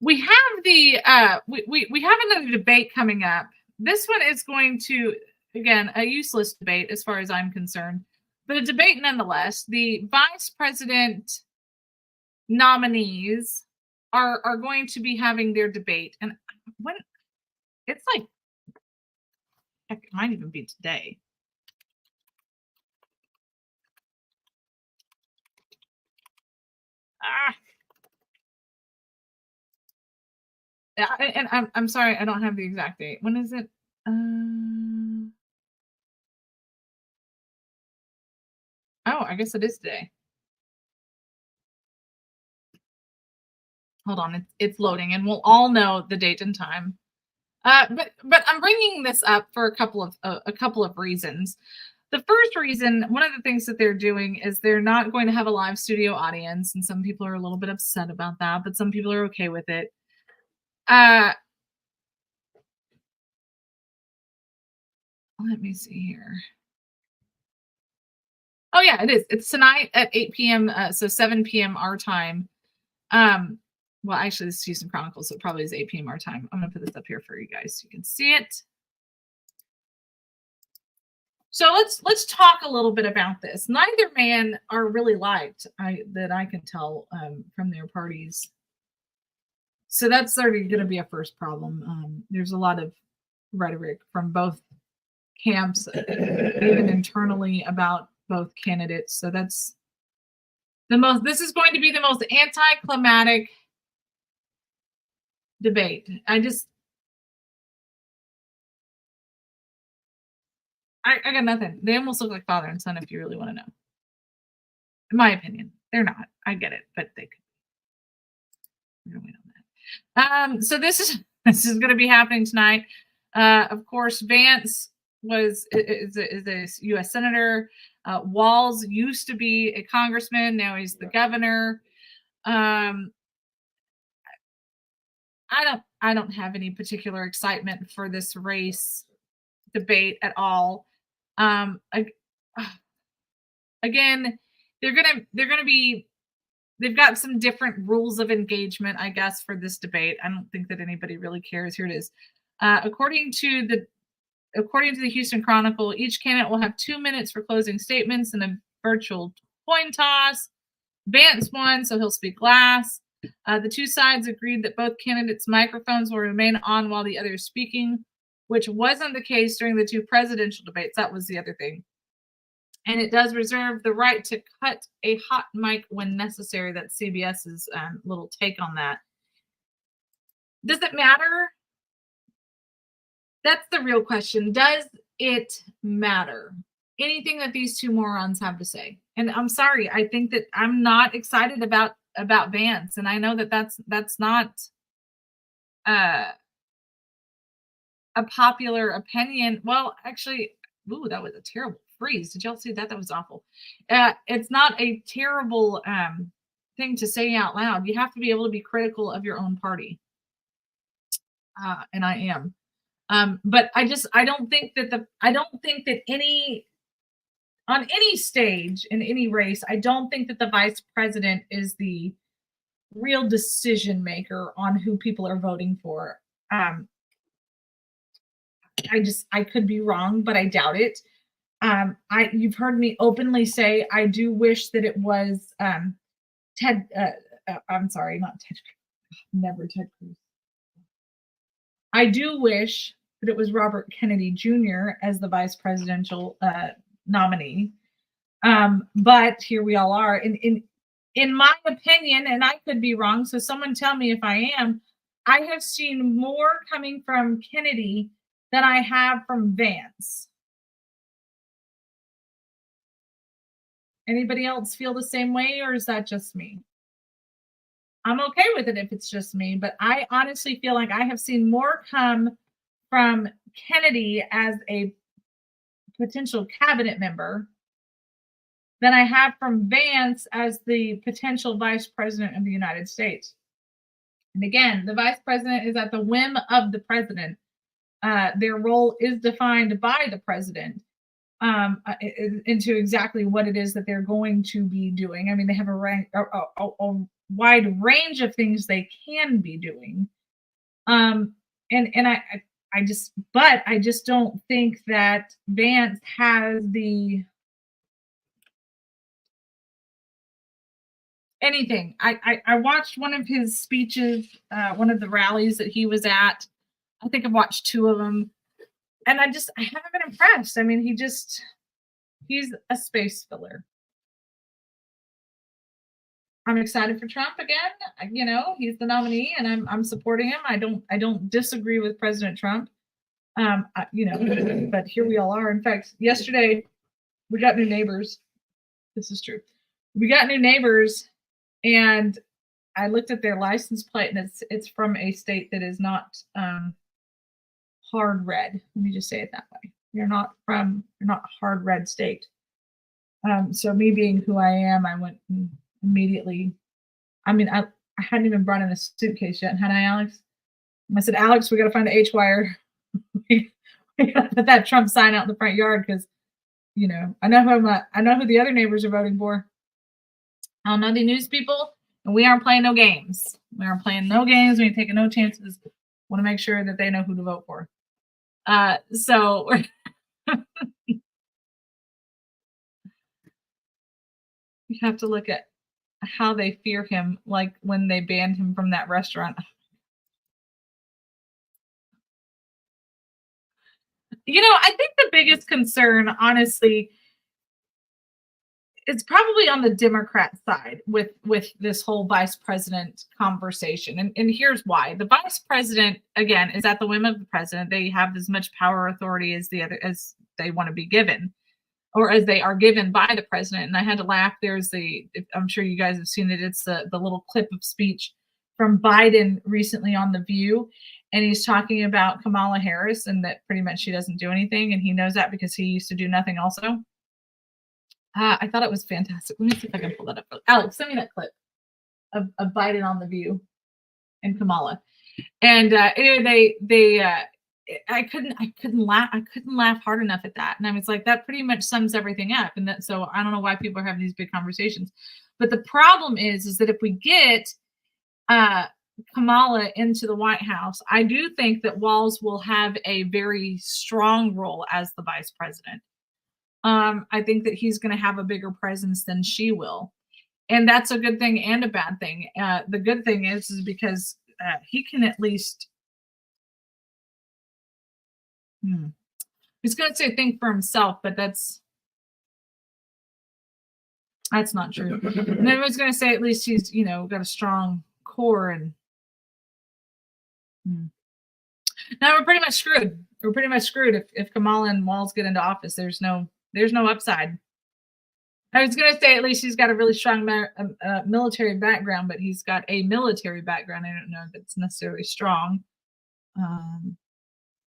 We have we have another debate coming up. This one is going to, again, a useless debate as far as I'm concerned, but a debate nonetheless. The vice president nominees are going to be having their debate, and when it's like, heck, it might even be today. And I'm sorry, I don't have the exact date. When is it? Oh, I guess it is today. Hold on, it's loading, and we'll all know the date and time. But I'm bringing this up for a couple of reasons. The first reason, one of the things that they're doing is they're not going to have a live studio audience, and some people are a little bit upset about that, but some people are okay with it. Let me see here. Oh yeah, it is. It's tonight at 8 p.m. So 7 p.m. our time. Well, actually, this is Houston Chronicles, so it probably is 8 p.m. our time. I'm gonna put this up here for you guys so you can see it. So let's talk a little bit about this. Neither man are really liked, that I can tell from their parties. So that's already going to be a first problem. There's a lot of rhetoric from both camps, even internally, about both candidates. So that's this is going to be the most anticlimactic debate. I got nothing. They almost look like father and son if you really want to know. In my opinion, they're not. I get it, but they could. We're gonna wait on that. So this is going to be happening tonight. Of course, Vance is a U.S. senator. Walz used to be a congressman. Now he's the governor. I don't have any particular excitement for this race debate at all. Again, they've got some different rules of engagement, I guess, for this debate. I don't think that anybody really cares. Here it is. According to the Houston Chronicle, each candidate will have 2 minutes for closing statements and a virtual coin toss. Vance won, so he'll speak last. The two sides agreed that both candidates' microphones will remain on while the other is speaking, which wasn't the case during the two presidential debates. That was the other thing. And it does reserve the right to cut a hot mic when necessary. That's CBS's little take on that. Does it matter? That's the real question. Does it matter? Anything that these two morons have to say? And I'm sorry, I think that I'm not excited about Vance, and I know that that's not a popular opinion. Well, actually, ooh, that was a terrible freeze. Did y'all see that? That was awful. It's not a terrible thing to say out loud. You have to be able to be critical of your own party, and I am. But I don't think that on any stage in any race, I don't think that the vice president is the real decision maker on who people are voting for. I could be wrong, but I doubt it. You've heard me openly say I do wish that it was Ted. I'm sorry, not Ted. Never Ted Cruz. I do wish that it was Robert Kennedy Jr. as the vice presidential nominee. But here we all are. In my opinion, and I could be wrong, so someone tell me if I am, I have seen more coming from Kennedy than I have from Vance. Anybody else feel the same way, or is that just me? I'm okay with it if it's just me, but I honestly feel like I have seen more come from Kennedy as a potential cabinet member than I have from Vance as the potential vice president of the United States. And again, the vice president is at the whim of the president. Their role is defined by the president into exactly what it is that they're going to be doing. I mean, they have a wide range of things they can be doing. And I just don't think that Vance has anything. I watched one of his speeches, one of the rallies that he was at. I think I've watched 2 of them, and I haven't been impressed. I mean, he's a space filler. I'm excited for Trump again. You know, he's the nominee, and I'm supporting him. I don't disagree with President Trump. But here we all are. In fact, yesterday we got new neighbors. This is true. We got new neighbors, and I looked at their license plate, and it's from a state that is not hard red. Let me just say it that way. You're not hard red state. So me being who I am, I went immediately. I mean, I hadn't even brought in a suitcase yet, had I, Alex? I said, Alex, we got to find an H-wire. we got to put that Trump sign out in the front yard because, I know who the other neighbors are voting for. I don't know the news people, and we aren't playing no games. We aren't playing no games. We ain't taking no chances. Want to make sure that they know who to vote for. So you have to look at how they fear him, like when they banned him from that restaurant. I think the biggest concern, honestly, it's probably on the Democrat side with this whole vice president conversation. And here's why. The vice president, again, is at the whim of the president. They have as much power authority as they want to be given, or as they are given by the president. And I had to laugh. I'm sure you guys have seen it. It's the little clip of speech from Biden recently on The View. And he's talking about Kamala Harris and that pretty much she doesn't do anything. And he knows that because he used to do nothing also. I thought it was fantastic. Let me see if I can pull that up. Alex, send me that clip of Biden on The View and Kamala. And anyway, I couldn't laugh hard enough at that. And I was like, that pretty much sums everything up. And so I don't know why people are having these big conversations. But the problem is that if we get Kamala into the White House, I do think that Walz will have a very strong role as the vice president. I think that he's going to have a bigger presence than she will. And that's a good thing and a bad thing. The good thing is because he can at least, he's going to say think for himself, but that's not true. And I was going to say at least he's, got a strong core and now we're pretty much screwed. We're pretty much screwed if Kamala and Walz get into office. There's no upside. I was going to say at least he's got a really strong military background, but he's got a military background. I don't know if it's necessarily strong. I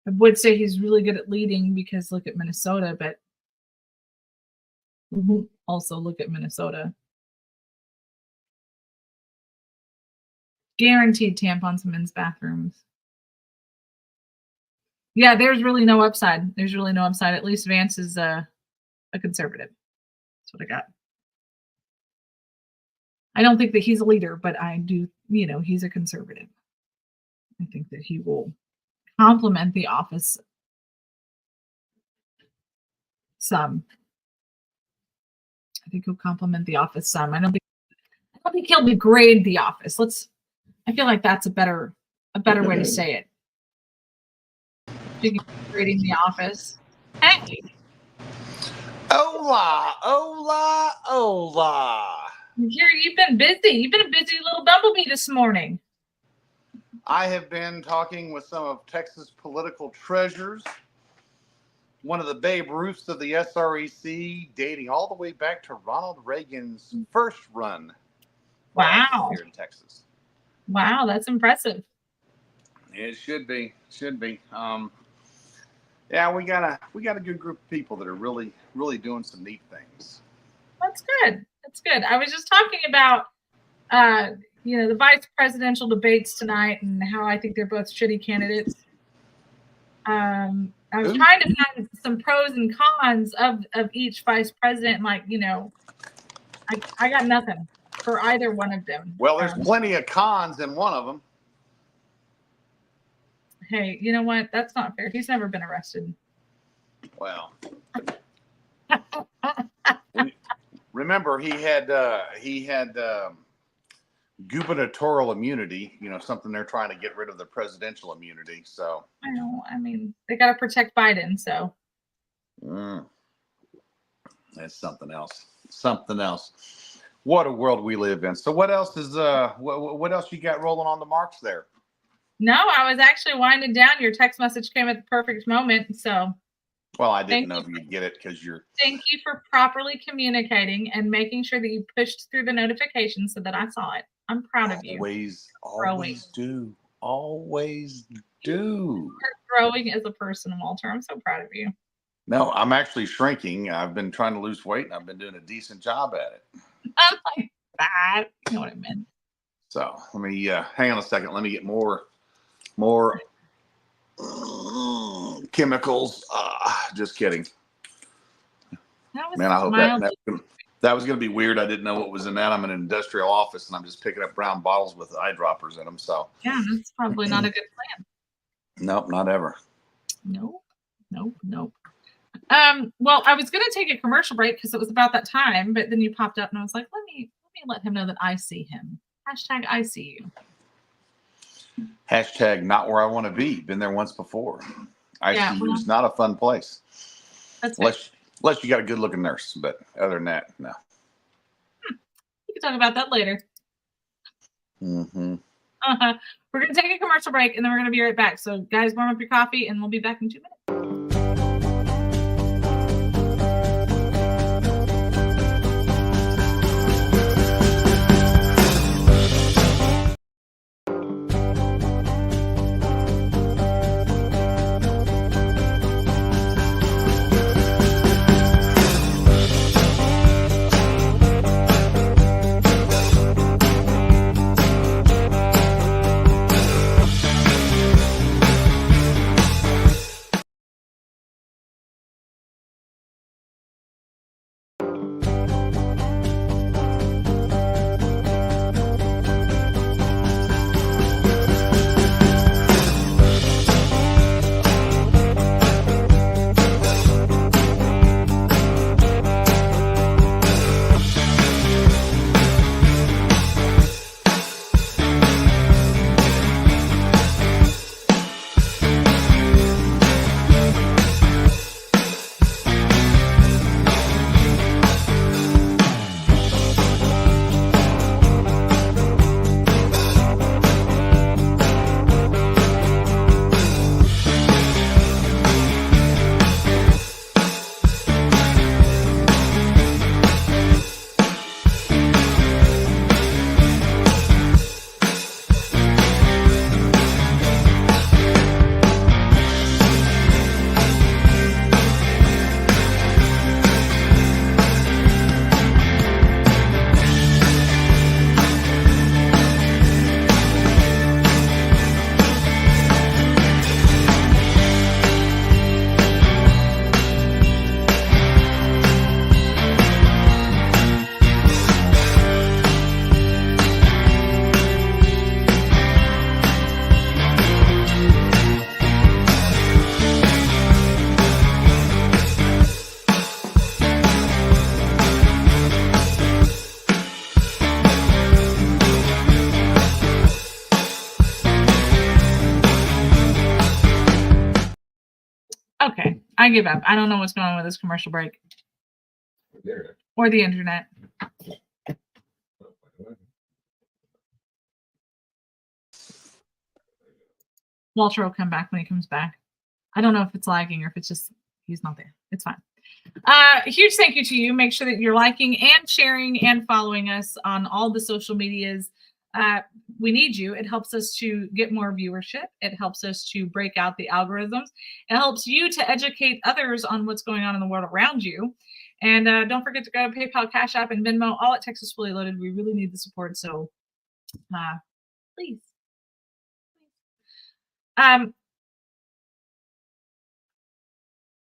would say he's really good at leading because look at Minnesota, but also look at Minnesota. Guaranteed tampons in men's bathrooms. Yeah, there's really no upside. There's really no upside. At least Vance is a conservative. That's what I got. I don't think that he's a leader, but I do, he's a conservative. I think that he will complement the office some. I think he'll complement the office some. I don't think he'll degrade the office. I feel like that's a better way to say it. Degrading the office. Hey. Hola, hola, hola. You've been busy. You've been a busy little bumblebee this morning. I have been talking with some of Texas political treasures. One of the Babe Ruths of the SREC, dating all the way back to Ronald Reagan's first run. Wow. Here in Texas. Wow, that's impressive. It should be. Yeah, we got a good group of people that are really, really doing some neat things. That's good. I was just talking about, the vice presidential debates tonight and how I think they're both shitty candidates. I was trying to find some pros and cons of each vice president. Like, I got nothing for either one of them. Well, there's plenty of cons in one of them. Hey, you know what? That's not fair. He's never been arrested. Well, remember he had gubernatorial immunity. Something they're trying to get rid of the presidential immunity. So I know. I mean, they got to protect Biden. So that's something else. What a world we live in. So what else is what else you got rolling on the marks there? No, I was actually winding down. Your text message came at the perfect moment. So, well, I didn't know if you'd get it because you're. Thank you for properly communicating and making sure that you pushed through the notifications so that I saw it. I'm proud of you. Always do. You're growing as a person, Walter. I'm so proud of you. No, I'm actually shrinking. I've been trying to lose weight, and I've been doing a decent job at it. I'm like that. You know what I meant. So let me hang on a second. Let me get more chemicals. Just kidding. Man, I hope that was going to be weird. I didn't know what was in that. I'm in an industrial office and I'm just picking up brown bottles with eyedroppers in them. So yeah, that's probably not a good plan. Nope, not ever. Nope. Well, I was going to take a commercial break because it was about that time, but then you popped up and I was like, let me let him know that I see him. Hashtag I see you. Hashtag not where I want to be. Been there once before. ICU is not a fun place. That's unless you got a good looking nurse, but other than that, no. We can talk about that later. Mm-hmm. We're going to take a commercial break and then we're going to be right back. So guys, warm up your coffee and we'll be back in 2 minutes. I give up. I don't know what's going on with this commercial break or the internet. Walter will come back when he comes back. I don't know if it's lagging or if it's just he's not there. It's fine. Huge thank you to you. Make sure that you're liking and sharing and following us on all the social medias. We need you. It helps us to get more viewership. It helps us to break out the algorithms. It helps you to educate others on what's going on in the world around you. And don't forget to go to PayPal, Cash App, and Venmo, all at Texas Fully Loaded. We really need the support. So please.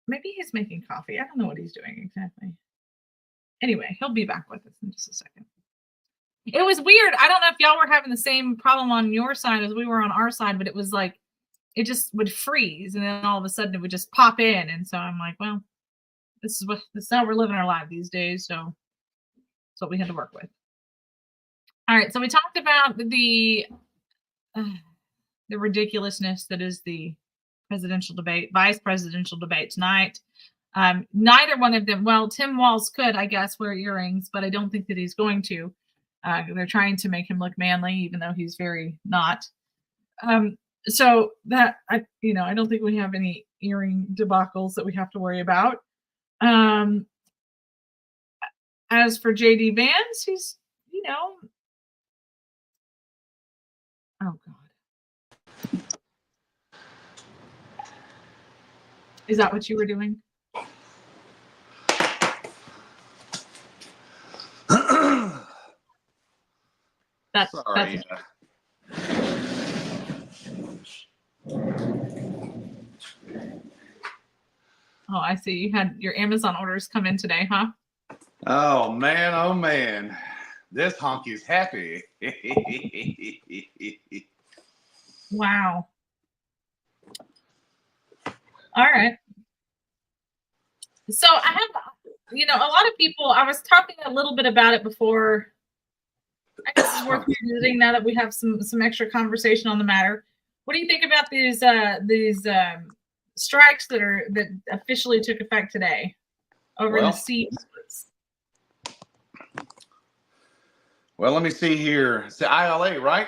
Maybe he's making coffee. I don't know what he's doing exactly. Anyway, he'll be back with us in just a second. It was weird. I don't know if y'all were having the same problem on your side as we were on our side, but it was like it just would freeze, and then all of a sudden it would just pop in. And so I'm like, well, this is how we're living our life these days. So that's what we had to work with. All right. So we talked about the ridiculousness that is the presidential debate, vice presidential debate tonight. Neither one of them, well, Tim Walz could, I guess, wear earrings, but I don't think that he's going to. They're trying to make him look manly, even though he's very not. So that, I don't think we have any earring debacles that we have to worry about. As for JD Vance, he's, oh God. Is that what you were doing? Sorry. Oh, I see. You had your Amazon orders come in today, huh? Oh man. This honky's happy. Wow. All right. So I have, a lot of people, I was talking a little bit about it before. I guess it's worth revisiting now that we have some extra conversation on the matter. What do you think about these strikes that officially took effect today over in the sea? Well, let me see here. It's the ILA, right?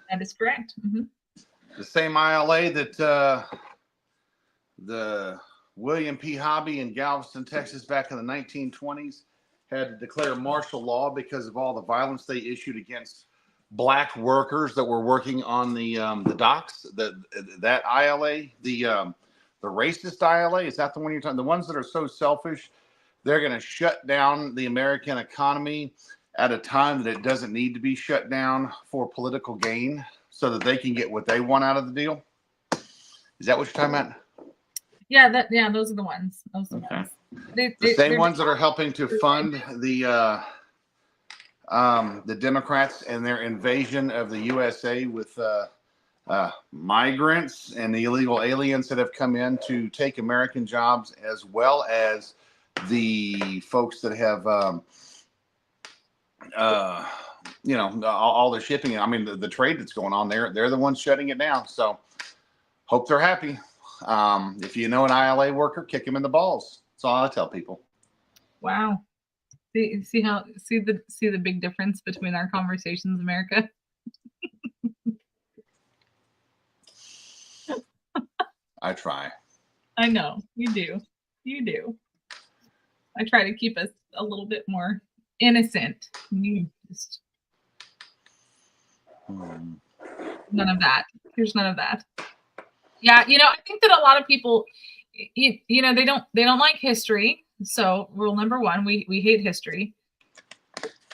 That is correct. Mm-hmm. The same ILA that the William P. Hobby in Galveston, Texas, back in the 1920s had to declare martial law because of all the violence they issued against black workers that were working on the docks. That ILA, the racist ILA, is that the one you're talking? The ones that are so selfish, they're going to shut down the American economy at a time that it doesn't need to be shut down for political gain, so that they can get what they want out of the deal. Is that what you're talking about? Yeah, those are the ones. Those are the ones. The same ones that are helping to fund the Democrats and their invasion of the USA with migrants and the illegal aliens that have come in to take American jobs, as well as the folks that have, all the shipping. I mean, the trade that's going on there, they're the ones shutting it down. So hope they're happy. If you know an ILA worker, kick him in the balls. That's all I tell people. Wow. See the big difference between our conversations, America? I try. I know. You do. I try to keep us a little bit more innocent. You just none of that. There's none of that. Yeah, I think that a lot of people, they don't like history. So rule number one, we hate history.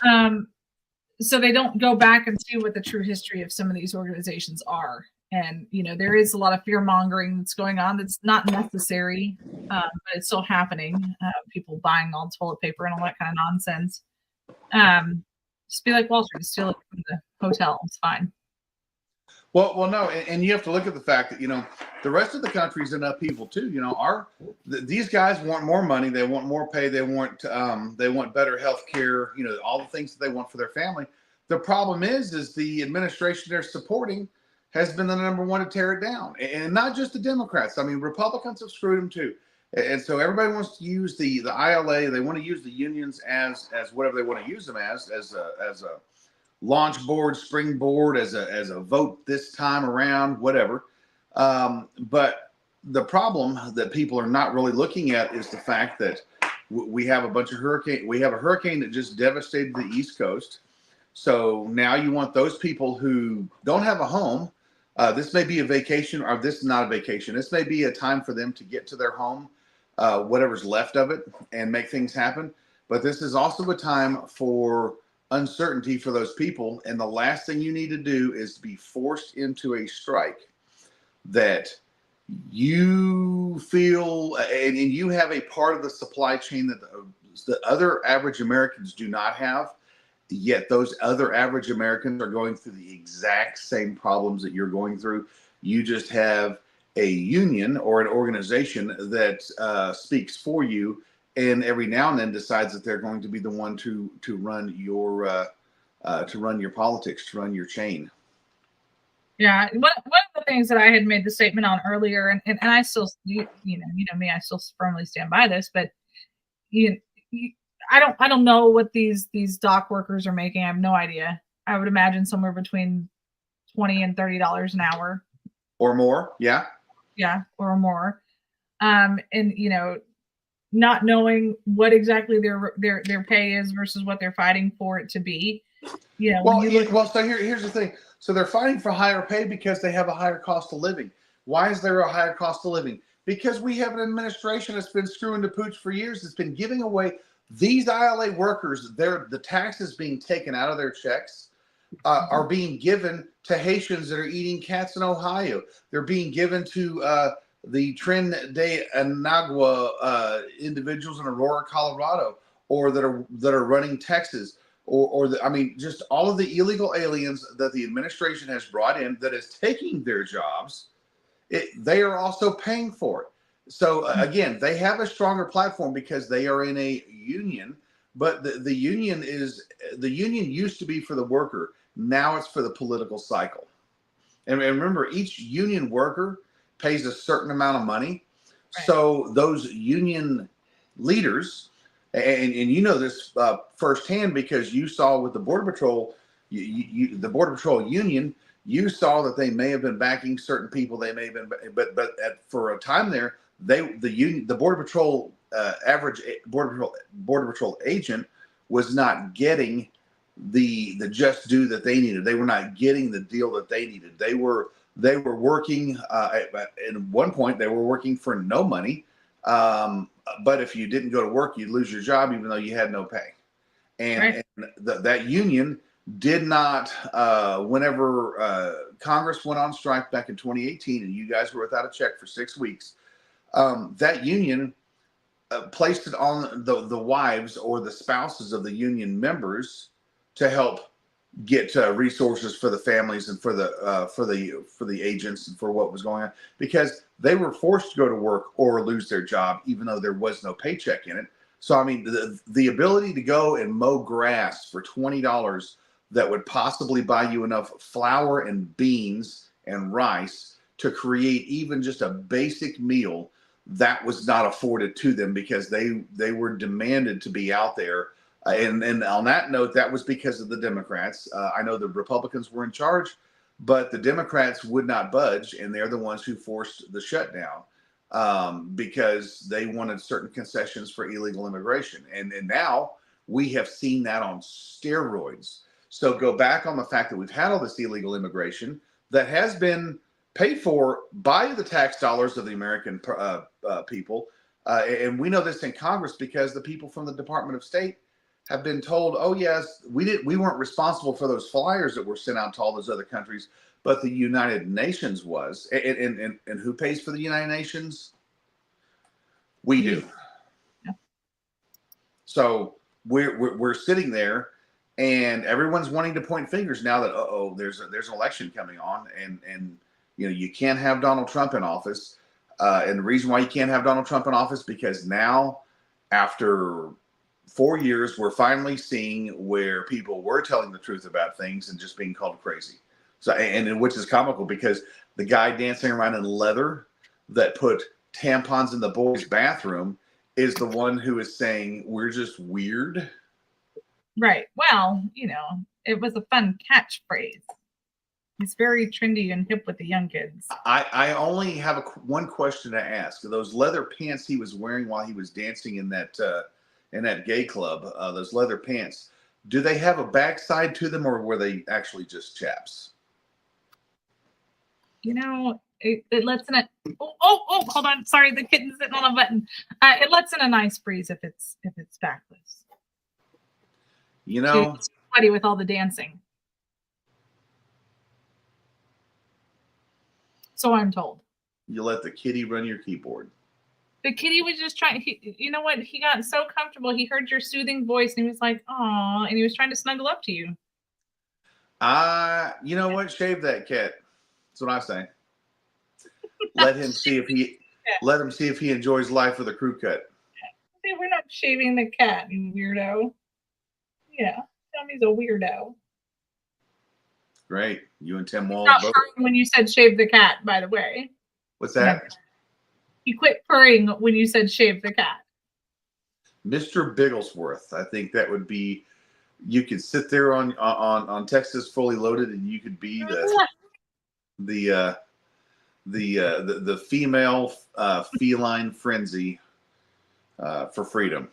So they don't go back and see what the true history of some of these organizations are. And, there is a lot of fear mongering that's going on that's not necessary, but it's still happening. People buying all toilet paper and all that kind of nonsense. Just be like Walter, just steal it from the hotel. It's fine. Well, no, and you have to look at the fact that the rest of the country's in upheaval too. These guys want more money, they want more pay, they want better health care. All the things that they want for their family. The problem is the administration they're supporting has been the number one to tear it down, and not just the Democrats. I mean, Republicans have screwed them too. And so everybody wants to use the ILA. They want to use the unions as whatever they want to use them as a launch board, springboard, as a vote this time around, whatever. But the problem that people are not really looking at is the fact that we have a bunch of hurricane. We have a hurricane that just devastated the East Coast. So now you want those people who don't have a home. This may be a vacation, or this is not a vacation. This may be a time for them to get to their home, whatever's left of it, and make things happen. But this is also a time for uncertainty for those people. And the last thing you need to do is be forced into a strike that you feel, and you have a part of the supply chain that the other average Americans do not have. Yet those other average Americans are going through the exact same problems that you're going through. You just have a union or an organization that speaks for you, and every now and then decides that they're going to be the one to run your politics, to run your chain. Yeah, one of the things that I had made the statement on earlier, and I still, you know me, I still firmly stand by this, but you, I don't know what these dock workers are making. I have no idea. I would imagine somewhere between $20 and $30 an hour, or more. Yeah, or more. And not knowing what exactly their pay is versus what they're fighting for it to be. So here's the thing. So they're fighting for higher pay because they have a higher cost of living. Why is there a higher cost of living? Because we have an administration that's been screwing the pooch for years. It's been giving away these ILA workers. The taxes being taken out of their checks are being given to Haitians that are eating cats in Ohio. They're being given to the Trin de Anagua individuals in Aurora, Colorado, or that are running Texas. Just all of the illegal aliens that the administration has brought in that is taking their jobs, they are also paying for it. So again, they have a stronger platform because they are in a union, but the union used to be for the worker. Now it's for the political cycle. And remember, each union worker pays a certain amount of money. Right. So those union leaders, and you know this firsthand because you saw with the Border Patrol, the Border Patrol union, you saw that they may have been backing certain people. They may have been, but for a time there, the Border Patrol average Border Patrol agent was not getting the just due that they needed. They were not getting the deal that they needed. They were working at one point. They were working for no money. But if you didn't go to work, you'd lose your job, even though you had no pay. And that union did not, whenever Congress went on strike back in 2018 and you guys were without a check for 6 weeks, that union placed it on the wives or the spouses of the union members to help get resources for the families and for the agents and for what was going on, because they were forced to go to work or lose their job, even though there was no paycheck in it. So, I mean, the ability to go and mow grass for $20 that would possibly buy you enough flour and beans and rice to create even just a basic meal, that was not afforded to them because they were demanded to be out there. And on that note, that was because of the Democrats. I know the Republicans were in charge, but the Democrats would not budge, and they're the ones who forced the shutdown because they wanted certain concessions for illegal immigration. And now we have seen that on steroids. So go back on the fact that we've had all this illegal immigration that has been paid for by the tax dollars of the American people. And we know this in Congress because the people from the Department of State have been told, oh yes, we weren't responsible for those flyers that were sent out to all those other countries, but the United Nations was. And who pays for the United Nations? We do. Yeah. So we're sitting there, and everyone's wanting to point fingers now that there's an election coming on, and you can't have Donald Trump in office. And the reason why you can't have Donald Trump in office because now, after 4 years, we're finally seeing where people were telling the truth about things and just being called crazy. So, and which is comical because the guy dancing around in leather that put tampons in the boys' bathroom is the one who is saying we're just weird. Right. Well, it was a fun catchphrase. He's very trendy and hip with the young kids. I only have one question to ask. Those leather pants he was wearing while he was dancing in that gay club, those leather pants, do they have a backside to them, or were they actually just chaps? It lets in a hold on, sorry, the kitten's sitting on a button. It lets in a nice breeze if it's backless. It's sweaty with all the dancing. So I'm told. You let the kitty run your keyboard. The kitty was just trying. You know what? He got so comfortable. He heard your soothing voice, and he was like, "Aw," and he was trying to snuggle up to you. You know what? Shave that cat. That's what I say. Let him see if he enjoys life with a crew cut. See, we're not shaving the cat, you weirdo. Yeah, tell me he's a weirdo. Great. You and Tim Wall. Stop purring when you said shave the cat, by the way. What's that? You quit purring when you said shave the cat. Mr. Bigglesworth. I think that would be. You could sit there on Texas Fully Loaded, and you could be the female feline frenzy for freedom.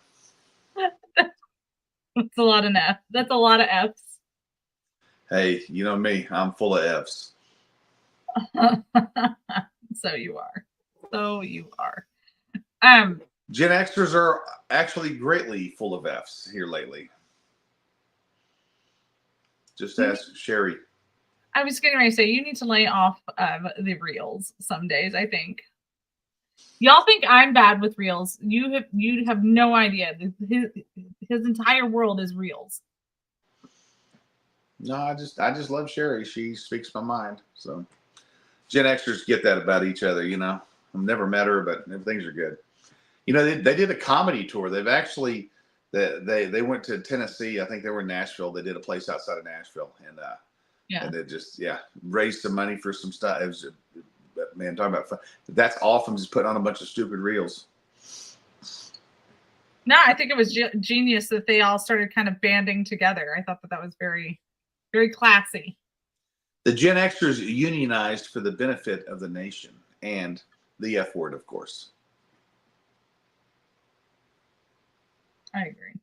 That's a lot of F. That's a lot of F's. Hey, you know me. I'm full of F's. So you are. Gen Xers are actually greatly full of F's here lately. Just ask Sherry. I was getting ready to say, you need to lay off the reels some days, I think. Y'all think I'm bad with reels. You have no idea. His entire world is reels. No, I just love Sherry. She speaks my mind. So Gen Xers get that about each other, I've never met her, but things are good. They did a comedy tour. They've actually they went to Tennessee. I think they were in Nashville. They did a place outside of Nashville, and and they just raised some money for some stuff. It was man, talking about fun. That's all from just putting on a bunch of stupid reels. No, I think it was genius that they all started kind of banding together. I thought that was very, very classy. The Gen Xers unionized for the benefit of the nation and the F word, of course. I agree.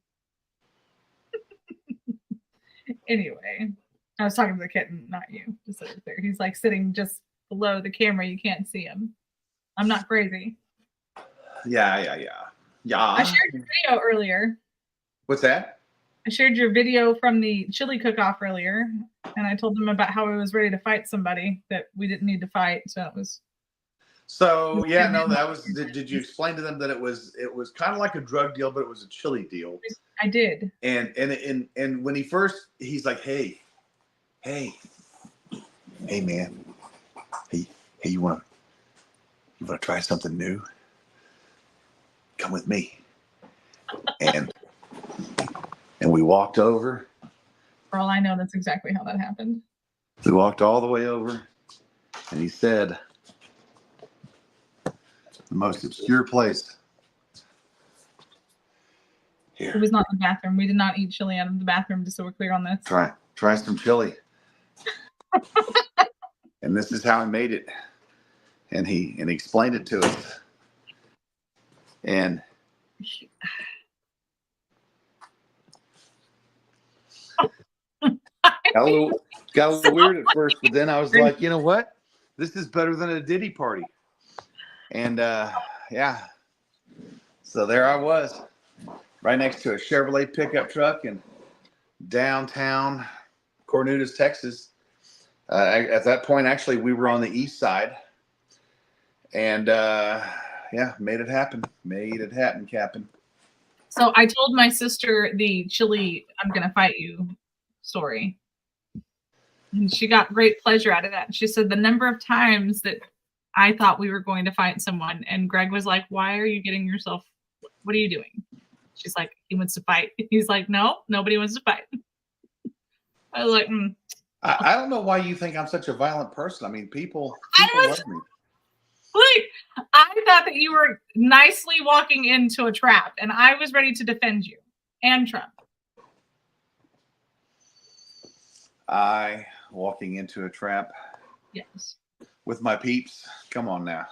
Anyway, I was talking to the kitten, not you. Just over there. He's like sitting just below the camera. You can't see him. I'm not crazy. Yeah. I shared your video earlier. What's that? I shared your video from the chili cook-off earlier, and I told them about how I was ready to fight somebody that we didn't need to fight. So it was. So yeah, no, that was. Did you explain to them that it was kind of like a drug deal, but it was a chili deal? I did. And when he's like, hey, man, hey, you want to try something new? Come with me. And we walked over. For all I know, that's exactly how that happened. We walked all the way over, and he said, the most obscure place. Here. It was not the bathroom. We did not eat chili out of the bathroom, just so we're clear on this. Try some chili. And this is how he made it. And he explained it to us. And got a little weird at first, but then I was like, you know what? This is better than a Diddy party. And so there I was, right next to a Chevrolet pickup truck in downtown Cornudas, Texas. At that point, actually, we were on the east side. And made it happen. Made it happen, Captain. So I told my sister the chili "I'm gonna fight you" story, and she got great pleasure out of that. She said the number of times that I thought we were going to fight someone, and Greg was like, "Why are you getting yourself? What are you doing?" She's like, "He wants to fight." He's like, "No, nobody wants to fight." I was like, I don't know why you think I'm such a violent person. I mean, people love me. Like, I thought that you were nicely walking into a trap, and I was ready to defend you and Trump. I walking into a trap Yes. with my peeps. Come on now.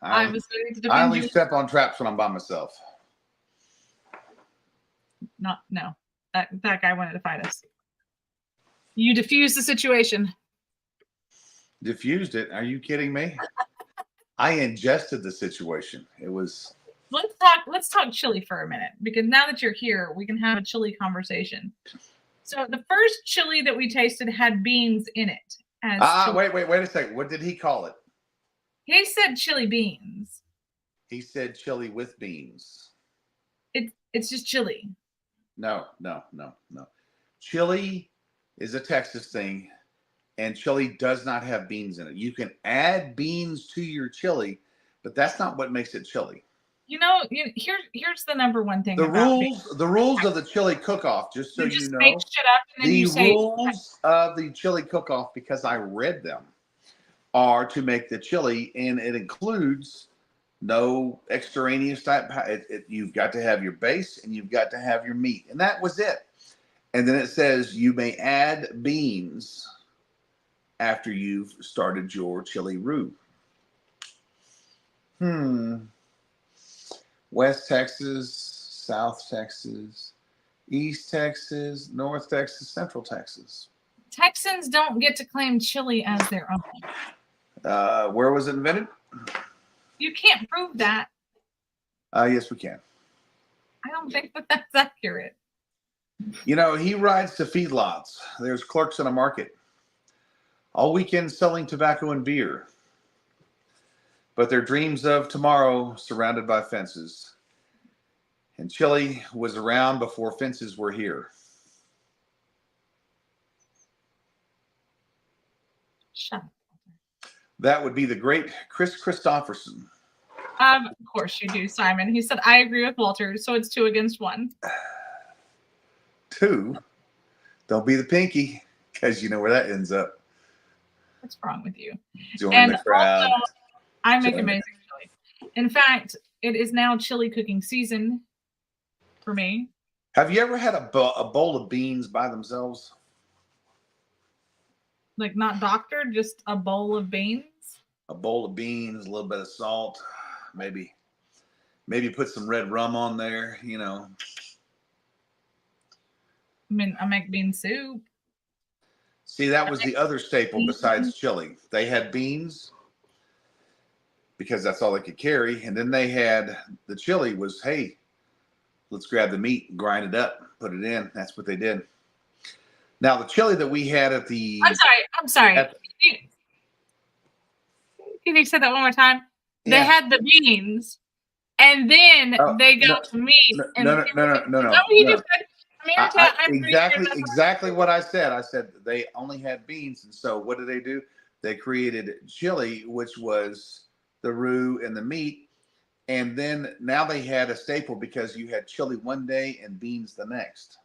I was ready to I defend only you. step on traps when I'm by myself. No. That guy wanted to fight us. You diffused the situation. Diffused it? Are you kidding me? I ingested the situation. It was. Let's talk chili for a minute, because now that you're here, we can have a chili conversation. So the first chili that we tasted had beans in it. Wait a second. What did he call it? He said chili beans. He said chili with beans. It's just chili. No. Chili is a Texas thing, and chili does not have beans in it. You can add beans to your chili, but that's not what makes it chili. Here's the number one thing. The rules of the chili cook-off, just so you know. Make shit up and then The you say rules of the chili cook-off, because I read them, are to make the chili, and it includes no extraneous type. You've got to have your base and you've got to have your meat, and that was it. And then it says you may add beans after you've started your chili roux. West Texas, South Texas, East Texas, North Texas, Central Texas. Texans don't get to claim chili as their own. Where was it invented? You can't prove that. Yes, we can. I don't think that's accurate. He rides to feedlots. There's clerks in a market. All weekend selling tobacco and beer. But their dreams of tomorrow surrounded by fences. And chili was around before fences were here. Shut up. That would be the great Chris Christopherson. Of course you do, Simon. He said, I agree with Walter, so it's 2 against 1. 2? Don't be the pinky, because you know where that ends up. What's wrong with you? Join the crowd. Also, I make amazing chili. In fact, it is now chili cooking season for me. Have you ever had a bowl of beans by themselves? Like, not doctored, just a bowl of beans? A bowl of beans, a little bit of salt, maybe put some red rum on there, I mean, I make bean soup. See, that was the other staple besides chili. They had beans because that's all they could carry. And then they had the chili was, hey, let's grab the meat, grind it up, put it in. That's what they did. Now, the chili that we had at the... I'm sorry. Can you say that one more time? Yeah. They had the beans, and then they got the meat. No. Exactly what I said. I said they only had beans, and so what did they do? They created chili, which was the roux and the meat, and then now they had a staple because you had chili one day and beans the next.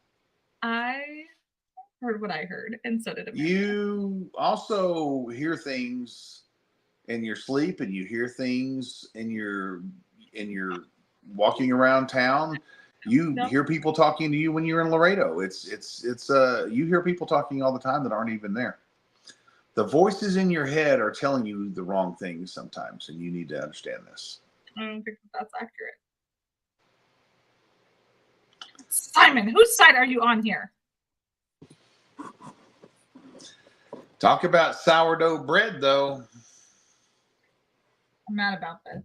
I heard what I heard, and so did America. You also hear things in your sleep, and you hear things in your walking around town. You hear people talking to you when you're in Laredo. It's you hear people talking all the time that aren't even there. The voices in your head are telling you the wrong things sometimes, and you need to understand this. I don't think that's accurate. Simon, whose side are you on here? Talk about sourdough bread, though. I'm mad about this.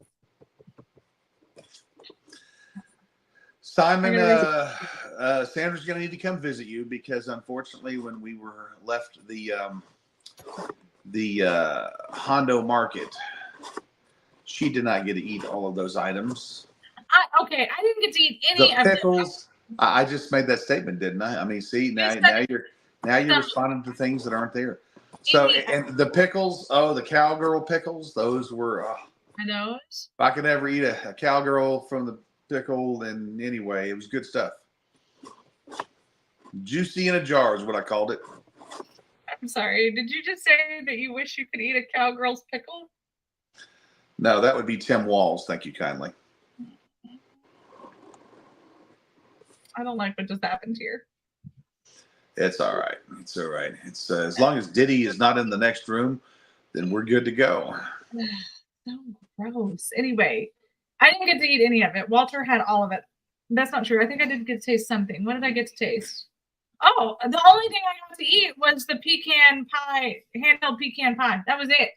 Simon, Sandra's going to need to come visit you because, unfortunately, when we were left the Hondo Market, she did not get to eat all of those items. I didn't get to eat any of the pickles. I just made that statement, didn't I? I mean, see, now you're responding to things that aren't there. So, and the pickles, the cowgirl pickles, those were. Those. If I could ever eat a cowgirl from the pickle, then anyway, it was good stuff. Juicy in a jar is what I called it. I'm sorry. Did you just say that you wish you could eat a cowgirl's pickle? No, that would be Tim Walls. Thank you kindly. I don't like what just happened here. It's all right. It's all right. It's as long as Diddy is not in the next room, then we're good to go. So gross. Anyway, I didn't get to eat any of it. Walter had all of it. That's not true. I think I did get to taste something. What did I get to taste? Oh, the only thing I got to eat was the pecan pie, handheld pecan pie. That was it.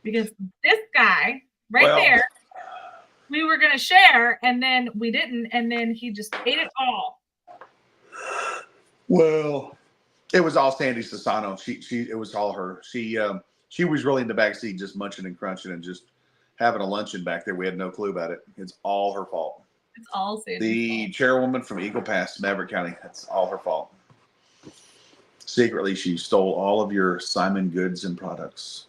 Because this guy there, we were going to share, and then we didn't, and then he just ate it all. Well, it was all Sandy Sassano. It was all her. She was really in the backseat just munching and crunching and just having a luncheon back there. We had no clue about it. It's all her fault. It's all Sandy's The fault. chairwoman from Eagle Pass, Maverick County. That's all her fault. Secretly, she stole all of your Simon goods and products.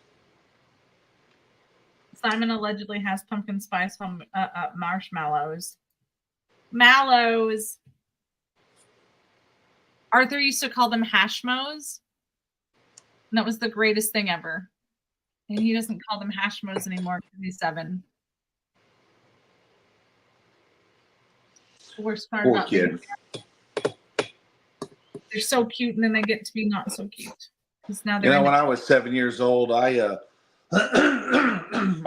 Simon allegedly has pumpkin spice marshmallows. Mallows. Arthur used to call them hashmos. And that was the greatest thing ever. And he doesn't call them hashmos anymore because he's 7. The worst part Poor about kid. they're so cute and then they get to be not so cute. Because now You they're know, when I was 7 years old, my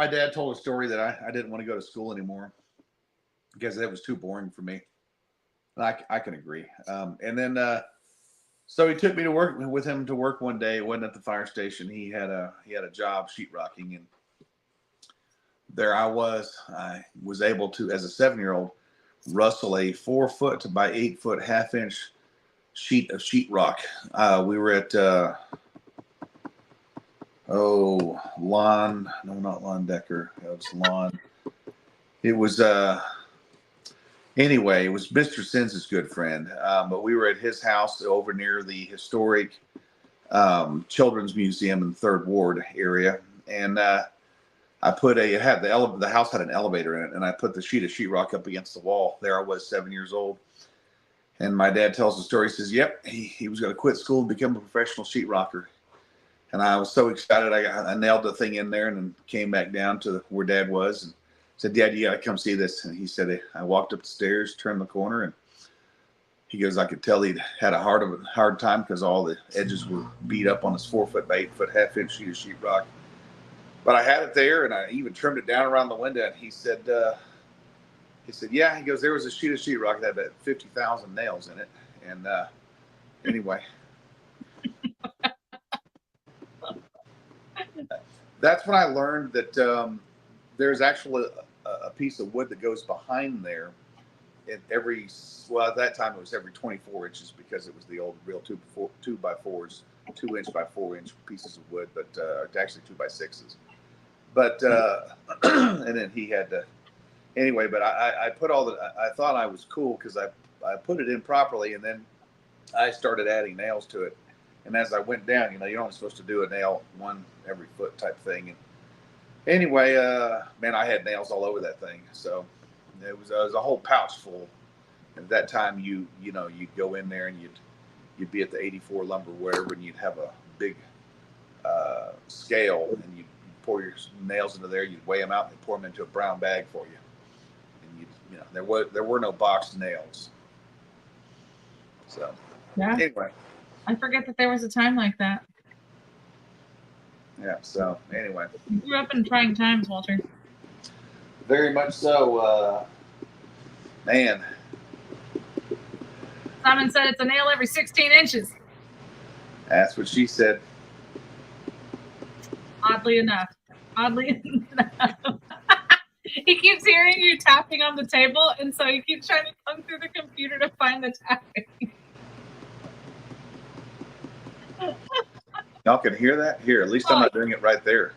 dad told a story that I didn't want to go to school anymore because it was too boring for me. And I can agree. And then so he took me to work with him to work one day. It wasn't at the fire station. He had a job sheetrocking, and there I was able to, as a 7-year-old, rustle a 4-foot by 8-foot half-inch sheet of sheetrock. We were at Lon Decker. It was Lon. It was anyway, it was Mr. Sins' good friend. But we were at his house over near the historic Children's Museum in the 3rd Ward area, and the house had an elevator in it, and I put the sheet of sheetrock up against the wall. There I was, 7 years old. And my dad tells the story. He says, yep, he was going to quit school and become a professional sheetrocker. And I was so excited. I nailed the thing in there and then came back down to where Dad was and said, Dad, you got to come see this. And he said, I walked up the stairs, turned the corner, and he goes, I could tell he'd had a hard time because all the edges were beat up on his 4-foot by 8-foot half-inch sheet of sheetrock. But I had it there, and I even trimmed it down around the window. And he said, yeah. He goes, there was a sheet of sheetrock that had about 50,000 nails in it. And anyway, that's when I learned that there's actually a piece of wood that goes behind there. At that time it was every 24 inches because it was the old real 2x4s, 2-inch by 4-inch pieces of wood, but actually 2x6s. But and then he had to. Anyway, but I put I thought I was cool because I put it in properly, and then I started adding nails to it. And as I went down, you're only supposed to do a nail one every foot type thing. And anyway, man, I had nails all over that thing. So it was a whole pouch full. And at that time, you'd go in there and you'd be at the 84 lumber, wherever, and you'd have a big scale, and you'd pour your nails into there. You'd weigh them out and pour them into a brown bag for you. There were no boxed nails. So anyway, I forget that there was a time like that. Yeah. So anyway, You grew up in trying times, Walter. very much so. Man, Simon said it's a nail every 16 inches. that's what she said. Oddly enough. He keeps hearing you tapping on the table, and so he keeps trying to come through the computer to find the tapping. Y'all can hear that? Here, at least I'm not doing it right there.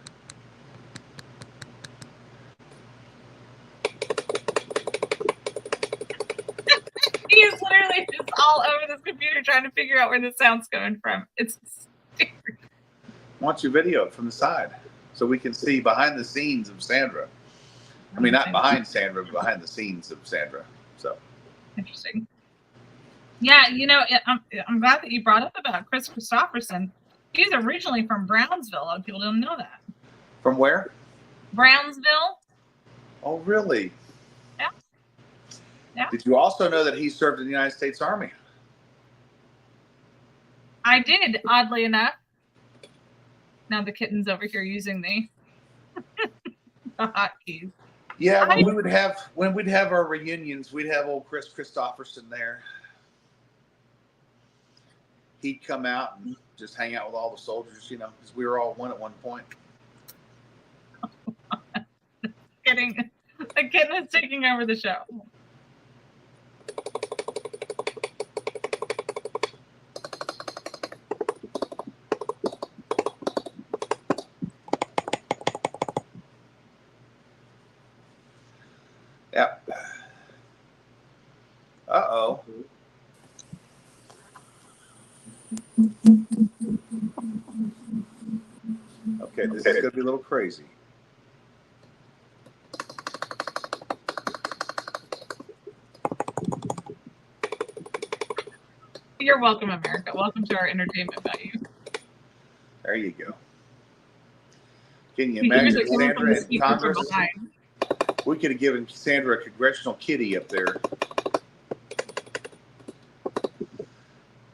He is literally just all over this computer trying to figure out where the sound's coming from. It's Why don't you video it from the side so we can see behind the scenes of Sandra? I mean, not behind Sandra, but behind the scenes of Sandra. So interesting. Yeah, I'm glad that you brought up about Chris Christopherson. He's originally from Brownsville. A lot of people don't know that. From where? Brownsville. Oh, really? Yeah. Yeah. Did you also know that he served in the United States Army? I did, oddly enough. Now the kitten's over here using the hotkeys. Yeah, when we'd have our reunions, we'd have old Chris Christopherson there. He'd come out and just hang out with all the soldiers, you know, because we were all one at one point. Kidding. The kitten is taking over the show. Yep. Uh-oh. Okay, this is going to be a little crazy. You're welcome, America. Welcome to our entertainment value. There you go. Can you Here's imagine it coming from Sandra the in speaker from Congress? behind. We could have given Sandra a congressional kitty up there.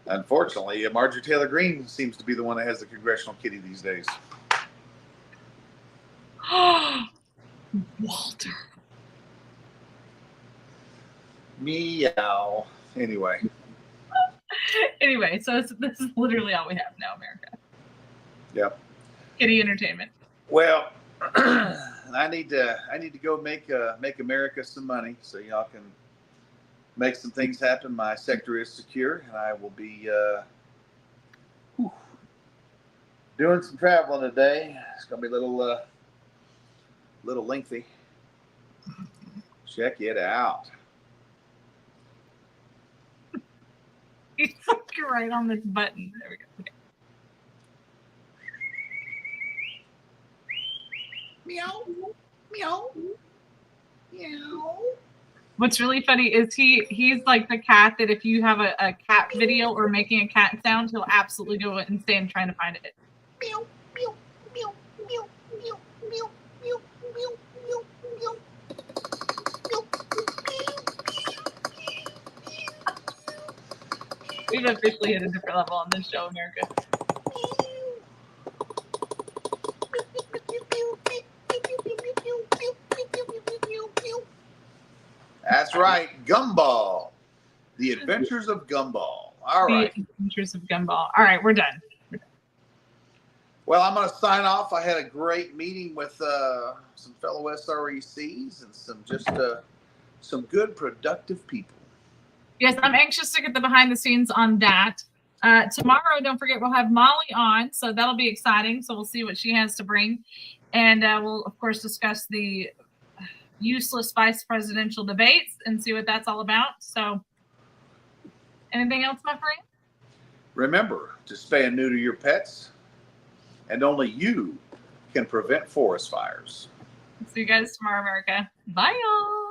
Unfortunately, Marjorie Taylor Greene seems to be the one that has the congressional kitty these days. Walter. Meow. Anyway. Anyway, so this is literally all we have now, America. Yep. Kitty entertainment. Well, I need to go make America some money so y'all can make some things happen. My sector is secure, and I will be doing some traveling today. It's gonna be a little lengthy. Check it out. He's fucking right on this button. There we go. Okay. Meow, meow, meow. What's really funny is he's like the cat that if you have a cat video or making a cat sound, he'll absolutely go insane trying to find it. Meow, meow, meow, meow, meow, meow, meow, meow, meow, meow. We've officially hit a different level on this show, America. That's right, Gumball. The Adventures of Gumball. All right. The Adventures of Gumball. All right, we're done. Well, I'm going to sign off. I had a great meeting with some fellow SRECs and some good, productive people. Yes, I'm anxious to get the behind the scenes on that. Tomorrow, don't forget, we'll have Molly on, so that'll be exciting. So we'll see what she has to bring. And we'll, of course, discuss the useless vice presidential debates and see what that's all about. So anything else, my friend? Remember to spay and neuter your pets, and only you can prevent forest fires. See you guys tomorrow, America. Bye, y'all.